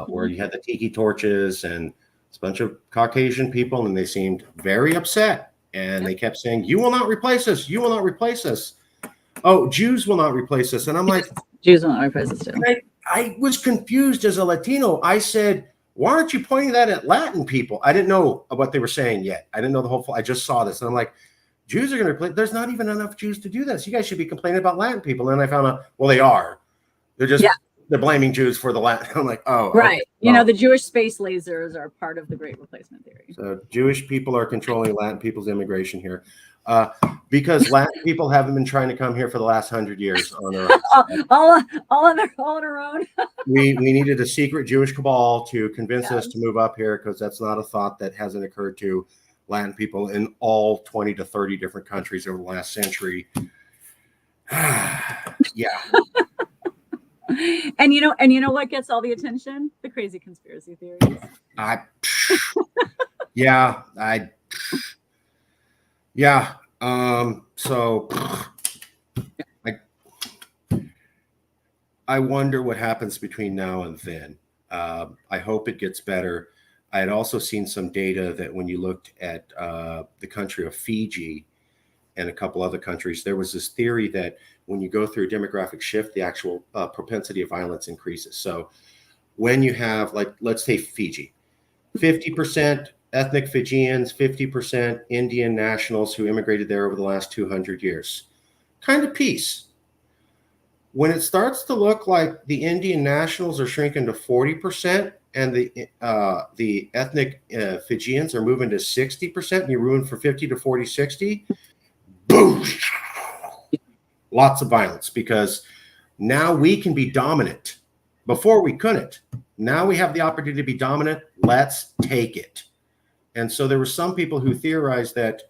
where you had the tiki torches and a bunch of Caucasian people, and they seemed very upset. And they kept saying, you will not replace us. You will not replace us. Oh, Jews will not replace us. And I'm like, Jews will not replace us too. I was confused as a Latino. I said, why aren't you pointing that at Latin people? I didn't know what they were saying yet. I didn't know the whole, I just saw this. And I'm like, Jews are going to replace. There's not even enough Jews to do this. You guys should be complaining about Latin people. And I found out, well, they are. They're just they're blaming Jews for the Latin. I'm like, oh, right. Okay, you know, the Jewish space lasers are part of the Great Replacement theory. So Jewish people are controlling Latin people's immigration here, because Latin people haven't been trying to come here for the last 100 years on their own. all on their own. we needed a secret Jewish cabal to convince us to move up here, because that's not a thought that hasn't occurred to Latin people in all 20 to 30 different countries over the last century. Yeah. And you know what gets all the attention? The crazy conspiracy theories. So I wonder what happens between now and then. I hope it gets better. I had also seen some data that when you looked at the country of Fiji and a couple other countries, there was this theory that when you go through a demographic shift, the actual propensity of violence increases. So when you have, like, let's say Fiji, 50% ethnic Fijians, 50% Indian nationals who immigrated there over the last 200 years, kind of peace. When it starts to look like the Indian nationals are shrinking to 40% and the ethnic Fijians are moving to 60%, and you're moving from 50 to 40, 60, boom, lots of violence, because now we can be dominant. Before we couldn't. Now we have the opportunity to be dominant. Let's take it. And so there were some people who theorized that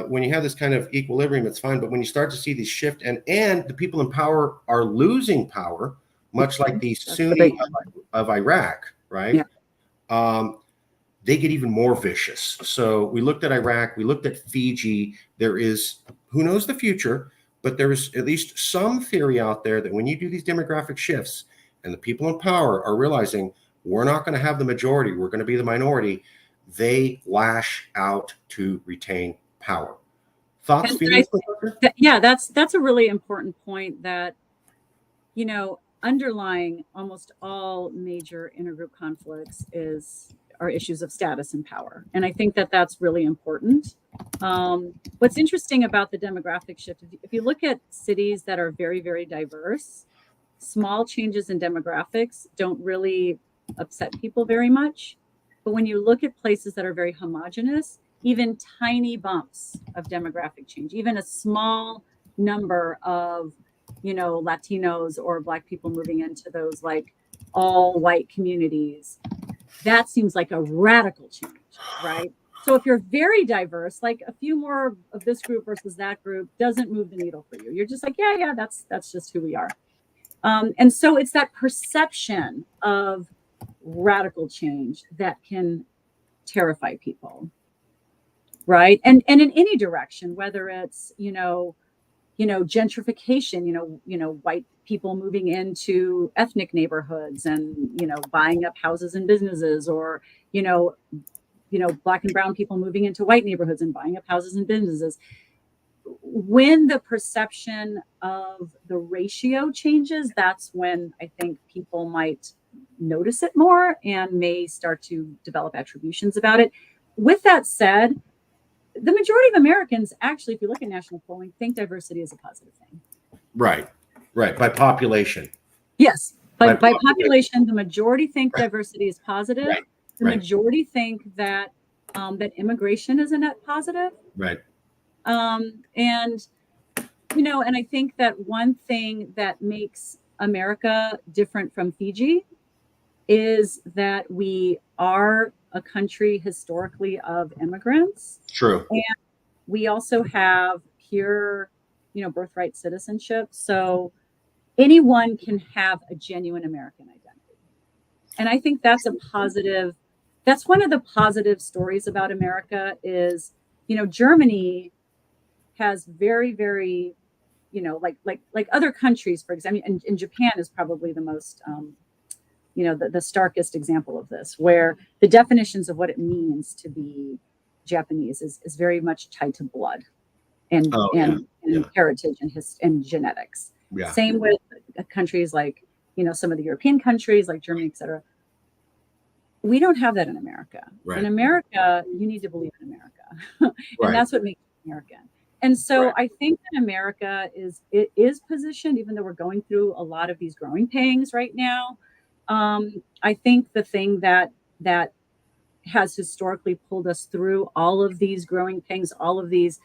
when you have this kind of equilibrium, it's fine. But when you start to see these shift and the people in power are losing power, much like the Sunni of Iraq, right? Yeah. They get even more vicious. So we looked at Iraq, we looked at Fiji. There is, who knows the future, but there is at least some theory out there that when you do these demographic shifts and the people in power are realizing we're not going to have the majority, we're going to be the minority, they lash out to retain power. Thoughts, feelings? Yeah, that's a really important point, that, you know, underlying almost all major intergroup conflicts are issues of status and power. And I think that that's really important. What's interesting about the demographic shift, if you look at cities that are very, very diverse, small changes in demographics don't really upset people very much. But when you look at places that are very homogenous, even tiny bumps of demographic change, even a small number of, you know, Latinos or Black people moving into those like all white communities, that seems like a radical change, right? So if you're very diverse, like a few more of this group versus that group doesn't move the needle for you. You're just like, yeah, that's just who we are. And so it's that perception of radical change that can terrify people, right? And in any direction, whether it's, you know, gentrification, you know, white people moving into ethnic neighborhoods and, you know, buying up houses and businesses, or, you know, Black and brown people moving into white neighborhoods and buying up houses and businesses. When the perception of the ratio changes, that's when I think people might notice it more and may start to develop attributions about it. With that said, the majority of Americans, actually, if you look at national polling, think diversity is a positive thing. Right. By population. Yes. But by population, the majority think diversity is positive. Right. The majority think that that immigration is a net positive. Right. And, you know, and I think that one thing that makes America different from Fiji is that we are a country historically of immigrants. True. And we also have pure, you know, birthright citizenship. So anyone can have a genuine American identity. And I think that's a positive. That's one of the positive stories about America is, you know, Germany has very, very, you know, like other countries, for example, and Japan is probably the most, you know, the starkest example of this, where the definitions of what it means to be Japanese is very much tied to blood and heritage and genetics. Yeah. Same with countries like, you know, some of the European countries like Germany, et cetera. We don't have that in America. Right. In America, you need to believe in America. And that's what makes American. And so Right. I think that America is positioned, even though we're going through a lot of these growing pains right now. I think the thing that has historically pulled us through all of these growing pains, all of these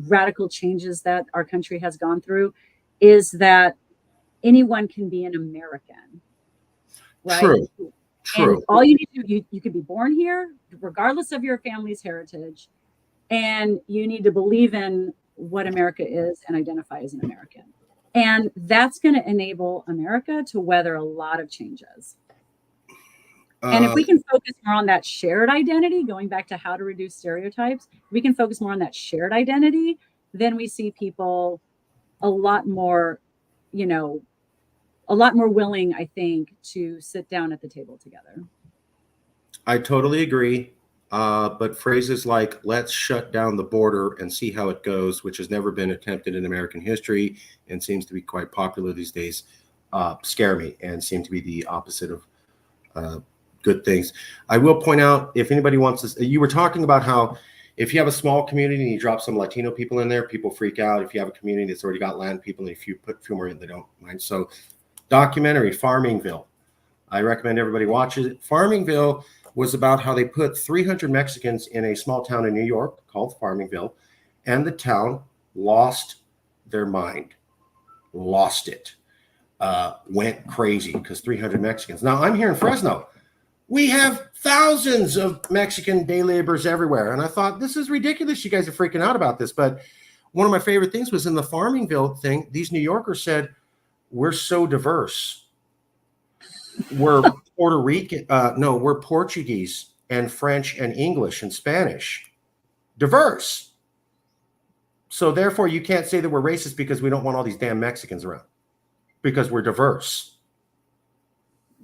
radical changes that our country has gone through, is that anyone can be an American, right? True. And True. all you need to do, you could be born here, regardless of your family's heritage, and you need to believe in what America is and identify as an American. And that's going to enable America to weather a lot of changes. And if Uh, we can focus more on that shared identity, going back to how to reduce stereotypes, we can focus more on that shared identity, then we see people a lot more, you know, a lot more willing, I think, to sit down at the table together. I totally agree. But phrases like "let's shut down the border and see how it goes," which has never been attempted in American history and seems to be quite popular these days, scare me and seem to be the opposite of good things. I will point out, if anybody wants to, you were talking about how if you have a small community and you drop some Latino people in there, people freak out. If you have a community that's already got land people, and if you put a few more in, they don't mind. So, documentary Farmingville. I recommend everybody watch it. Farmingville was about how they put 300 Mexicans in a small town in New York called Farmingville, and the town lost their mind, lost it, went crazy because 300 Mexicans. Now, I'm here in Fresno. We have thousands of Mexican day laborers everywhere. And I thought, this is ridiculous. You guys are freaking out about this. But one of my favorite things was in the Farmingville thing, these New Yorkers said, we're so diverse. We're Puerto Rican. No, we're Portuguese and French and English and Spanish. Diverse. So therefore, you can't say that we're racist because we don't want all these damn Mexicans around, because we're diverse.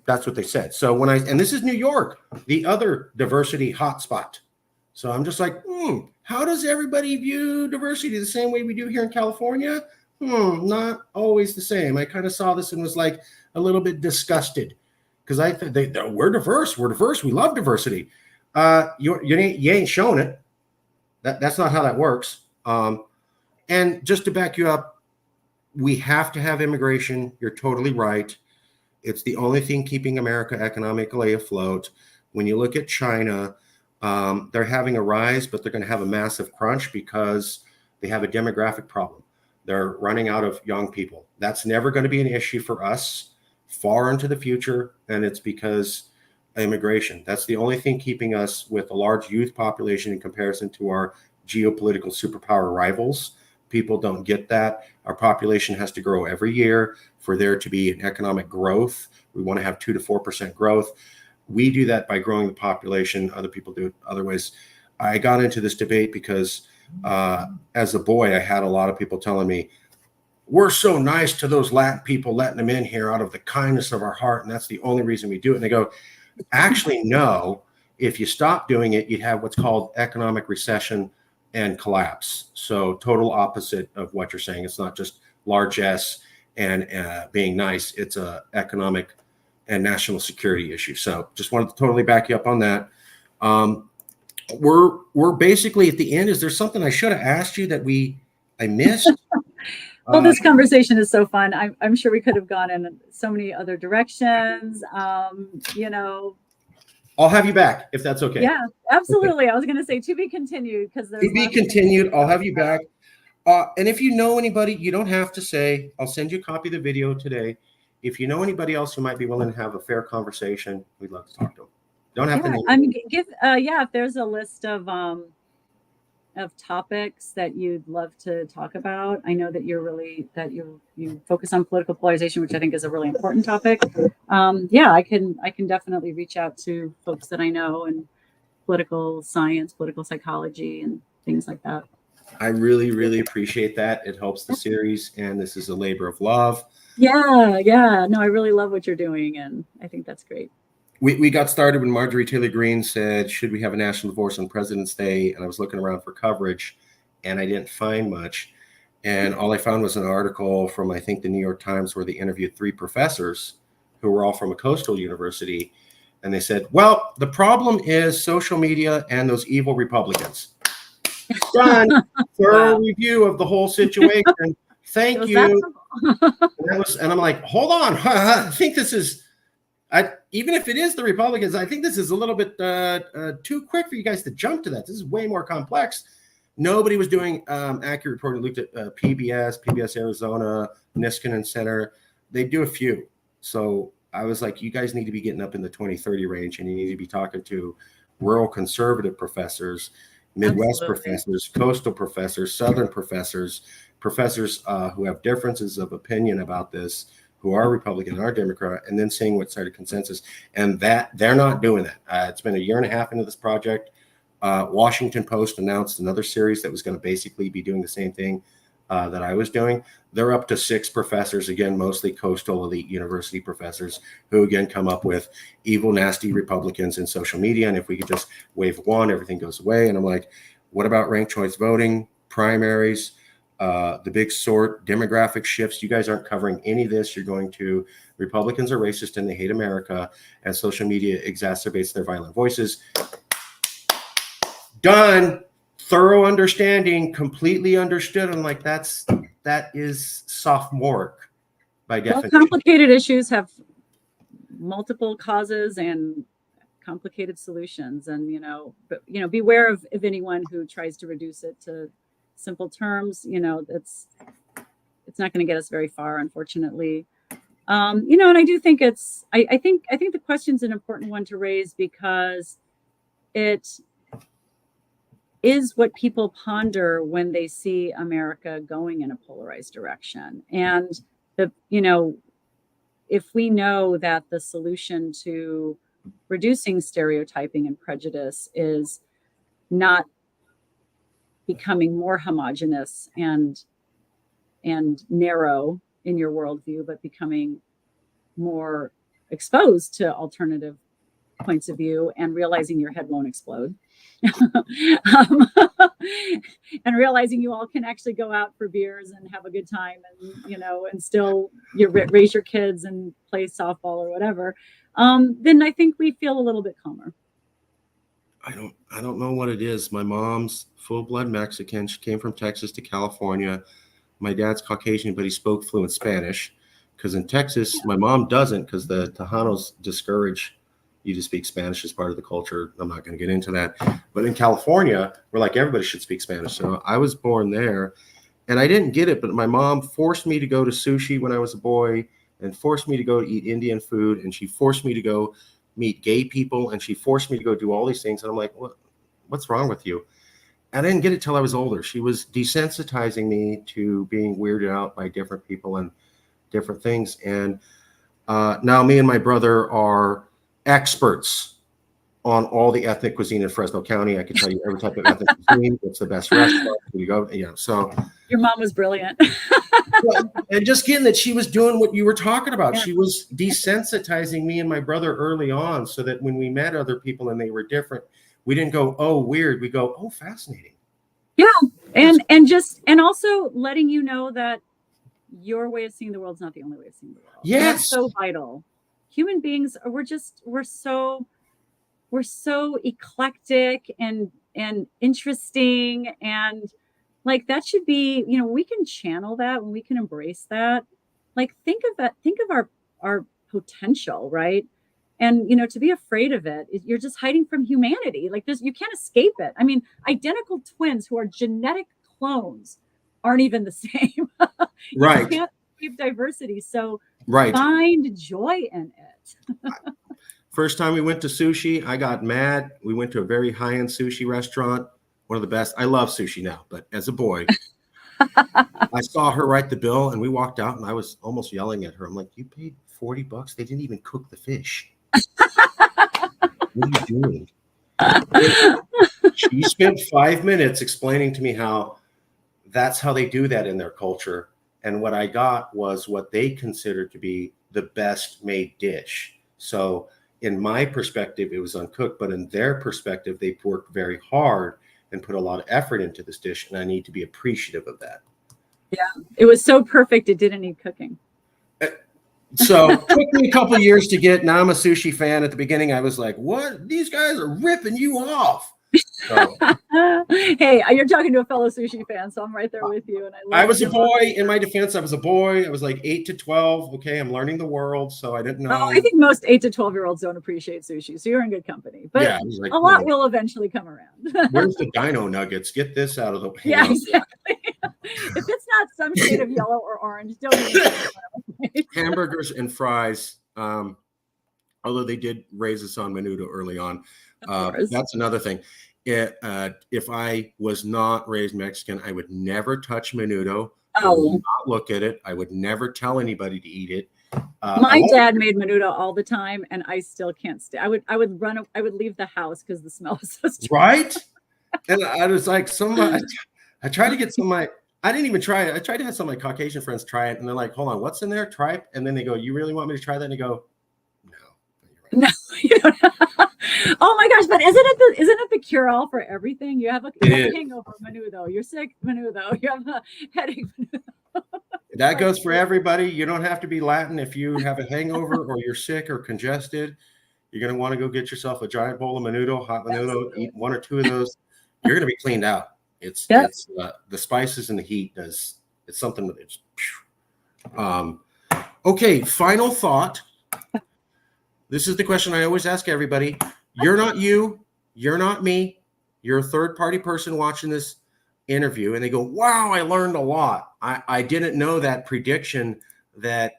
That's what they said. So and this is New York, the other diversity hotspot. So I'm just like, how does everybody view diversity the same way we do here in California? Not always the same. I kind of saw this and was like a little bit disgusted because I thought we're diverse. We're diverse. We love diversity. You ain't showing it. That's not how that works. And just to back you up, we have to have immigration. You're totally right. It's the only thing keeping America economically afloat. When you look at China, they're having a rise, but they're going to have a massive crunch because they have a demographic problem. They're running out of young people. That's never going to be an issue for us far into the future, and it's because immigration. That's the only thing keeping us with a large youth population in comparison to our geopolitical superpower rivals. People don't get that. Our population has to grow every year for there to be an economic growth. We want to have 2 to 4% growth. We do that by growing the population. Other people do it other ways. I got into this debate because as a boy, I had a lot of people telling me, we're so nice to those Latin people, letting them in here out of the kindness of our heart, and that's the only reason we do it. And they go, actually, no. If you stop doing it, you'd have what's called economic recession and collapse. So total opposite of what you're saying. It's not just largesse and being nice. It's a economic and national security issue. So just wanted to totally back you up on that. We're basically at the end. Is there something I should have asked you that I missed? Well, this conversation is so fun. I'm sure we could have gone in so many other directions. I'll have you back if that's okay. Yeah, absolutely. Okay. I was going to say to be continued because there's to be continued. I'll have you back. And if you know anybody, you don't have to say. I'll send you a copy of the video today. If you know anybody else who might be willing to have a fair conversation, we'd love to talk to them. Don't have to. I mean, if there's a list of topics that you'd love to talk about. I know that you focus on political polarization, which I think is a really important topic. I can definitely reach out to folks that I know in political science, political psychology, and things like that. I really, really appreciate that. It helps the series, and this is a labor of love. Yeah. No, I really love what you're doing, and I think that's great. We got started when Marjorie Taylor Greene said, should we have a national divorce on President's Day? And I was looking around for coverage, and I didn't find much. And all I found was an article from, I think, the New York Times, where they interviewed 3 professors who were all from a coastal university. And they said, well, the problem is social media and those evil Republicans. Done. Thorough Wow. review of the whole situation. Thank Was you. And I'm like, hold on. I think this is, even if it is the Republicans, I think this is a little bit too quick for you guys to jump to that. This is way more complex. Nobody was doing accurate reporting. Looked at PBS Arizona, Niskanen Center. They do a few. So I was like, you guys need to be getting up in the 20-30 range, and you need to be talking to rural conservative professors, Midwest Absolutely. professors, coastal professors, Southern professors, professors who have differences of opinion about this, who are Republican or Democrat, and then seeing what side of consensus. And that they're not doing that. It's been a year and a half into this project. Washington Post announced another series that was going to basically be doing the same thing that I was doing. They're up to 6 professors, again, mostly coastal elite university professors, who again come up with evil, nasty Republicans in social media. And if we could just wave one, everything goes away. And I'm like, what about ranked choice voting, primaries, the big sort, demographic shifts? You guys aren't covering any of this. You're going to Republicans are racist and they hate America, and social media exacerbates their violent voices. Done. Thorough understanding, completely understood. I'm like, that is sophomoric by definition. Well, complicated issues have multiple causes and complicated solutions, and beware of anyone who tries to reduce it to simple terms. It's not going to get us very far, unfortunately. And I do think I think the question's an important one to raise, because it is what people ponder when they see America going in a polarized direction. And if we know that the solution to reducing stereotyping and prejudice is not becoming more homogenous and narrow in your worldview, but becoming more exposed to alternative points of view, and realizing your head won't explode. And realizing you all can actually go out for beers and have a good time, and and still raise your kids and play softball or whatever, then I think we feel a little bit calmer. I don't know what it is. My mom's full-blood Mexican. She came from Texas to California. My dad's Caucasian, but he spoke fluent Spanish, because in Texas, my mom doesn't, because the Tejanos discourage you to speak Spanish as part of the culture. I'm not going to get into that. But in California, we're like, everybody should speak Spanish. So I was born there, and I didn't get it, but my mom forced me to go to sushi when I was a boy, and forced me to go eat Indian food, and she forced me to go meet gay people, and she forced me to go do all these things. And I'm like, what's wrong with you? I didn't get it till I was older. She was desensitizing me to being weirded out by different people and different things. And now me and my brother are experts on all the ethnic cuisine in Fresno County. I can tell you every type of ethnic cuisine. What's the best restaurant you go? So your mom was brilliant. And just getting that she was doing what you were talking about. Yeah. She was desensitizing me and my brother early on, so that when we met other people and they were different, we didn't go, oh, weird. We go, oh, fascinating. Yeah. And also letting you know that your way of seeing the world is not the only way of seeing the world. Yes. And that's so vital. Human beings, we're so eclectic and interesting, and like that should be, we can channel that, when we can embrace that. Like think of our potential, right? And to be afraid of it, you're just hiding from humanity. Like you can't escape it. I mean, identical twins who are genetic clones aren't even the same. Right. You can't escape diversity. So right. Find joy in it. First time we went to sushi, I got mad. We went to a very high-end sushi restaurant, one of the best. I love sushi now, but as a boy, I saw her write the bill, and we walked out, and I was almost yelling at her. I'm like, you paid $40? They didn't even cook the fish. What are you doing? She spent 5 minutes explaining to me how that's how they do that in their culture. And what I got was what they considered to be the best made dish. So in my perspective, it was uncooked, but in their perspective, they worked very hard and put a lot of effort into this dish. And I need to be appreciative of that. Yeah, it was so perfect. It didn't need cooking. So it took me a couple of years to get. Now I'm a sushi fan. At the beginning, I was like, what? These guys are ripping you off. So Hey, you're talking to a fellow sushi fan, so I'm right there with you. And I was a boy. In my defense, I was a boy. I was like 8 to 12. Okay, I'm learning the world, so I didn't Oh, know. I think most 8 to 12-year-olds don't appreciate sushi, so you're in good company. But Yeah, I was like, a lot will eventually come around. where's the dino nuggets? Get this out of the. Yeah, exactly. If it's not some shade of yellow or orange, don't even. Hamburgers and fries. Although they did raise us on menudo early on. That's another thing. If I was not raised Mexican, I would never touch menudo. I would not look at it. I would never tell anybody to eat it. My dad made menudo all the time, and I still can't stay. I would leave the house because the smell was so strong. Right? And I was like, I tried to get some of my, I didn't even try it. I tried to have some of my Caucasian friends try it, and they're like, hold on, what's in there? Try it. And then they go, you really want me to try that? And they go, no, you don't. Oh my gosh! But isn't it the cure all for everything? You have a hangover, menudo. You're sick, menudo. You have a headache, menudo. That goes for everybody. You don't have to be Latin. If you have a hangover or you're sick or congested, you're going to want to go get yourself a giant bowl of menudo, hot menudo. Eat 1 or 2 of those. You're going to be cleaned out. It's the spices and the heat does. It's something that it's. Okay, final thought. This is the question I always ask everybody. You're not you. You're not me. You're a third-party person watching this interview, and they go, wow, I learned a lot. I didn't know that prediction that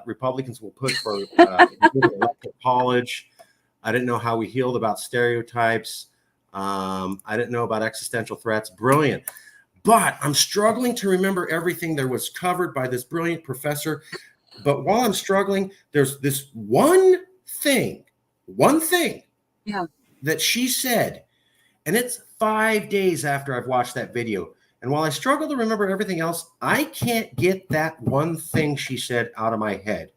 Republicans will put for college. I didn't know how we healed about stereotypes. I didn't know about existential threats. Brilliant. But I'm struggling to remember everything that was covered by this brilliant professor. But while I'm struggling, there's this one thing that she said, and it's 5 days after I've watched that video. And while I struggle to remember everything else, I can't get that one thing she said out of my head.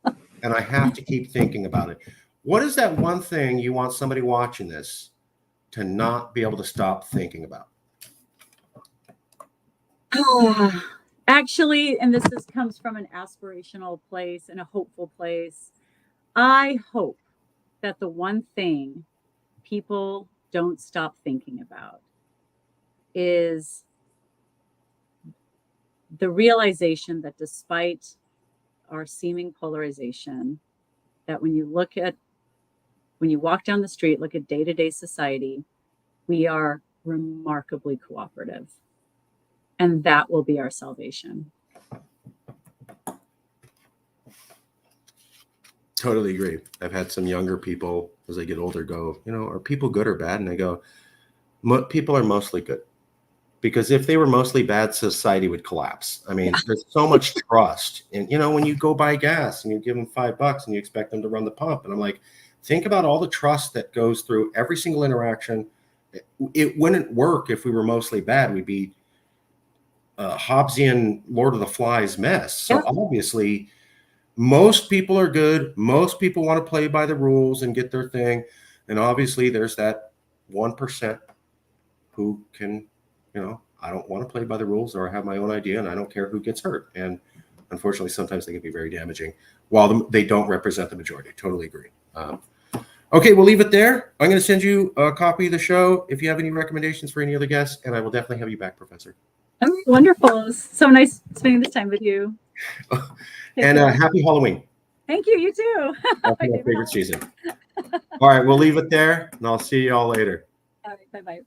And I have to keep thinking about it. What is that one thing you want somebody watching this to not be able to stop thinking about? Actually, and this comes from an aspirational place and a hopeful place. I hope that the one thing people don't stop thinking about is the realization that despite our seeming polarization, that when you walk down the street, look at day-to-day society, we are remarkably cooperative. And that will be our salvation. Totally agree. I've had some younger people as they get older go, are people good or bad? And I go, people are mostly good. Because if they were mostly bad, society would collapse. I mean, there's so much trust. And, when you go buy gas and you give them $5 and you expect them to run the pump. And I'm like, think about all the trust that goes through every single interaction. It wouldn't work if we were mostly bad. We'd be Hobbesian Lord of the Flies mess. So obviously, most people are good. Most people want to play by the rules and get their thing. And obviously, there's that 1% who can, I don't want to play by the rules, or I have my own idea and I don't care who gets hurt. And unfortunately, sometimes they can be very damaging while they don't represent the majority. Totally agree. Okay, we'll leave it there. I'm going to send you a copy of the show if you have any recommendations for any other guests, and I will definitely have you back, Professor. Oh, wonderful. So nice spending this time with you. And happy Halloween. Thank you. You too. That's my favorite season. All right, we'll leave it there, and I'll see you all later. All right, bye-bye.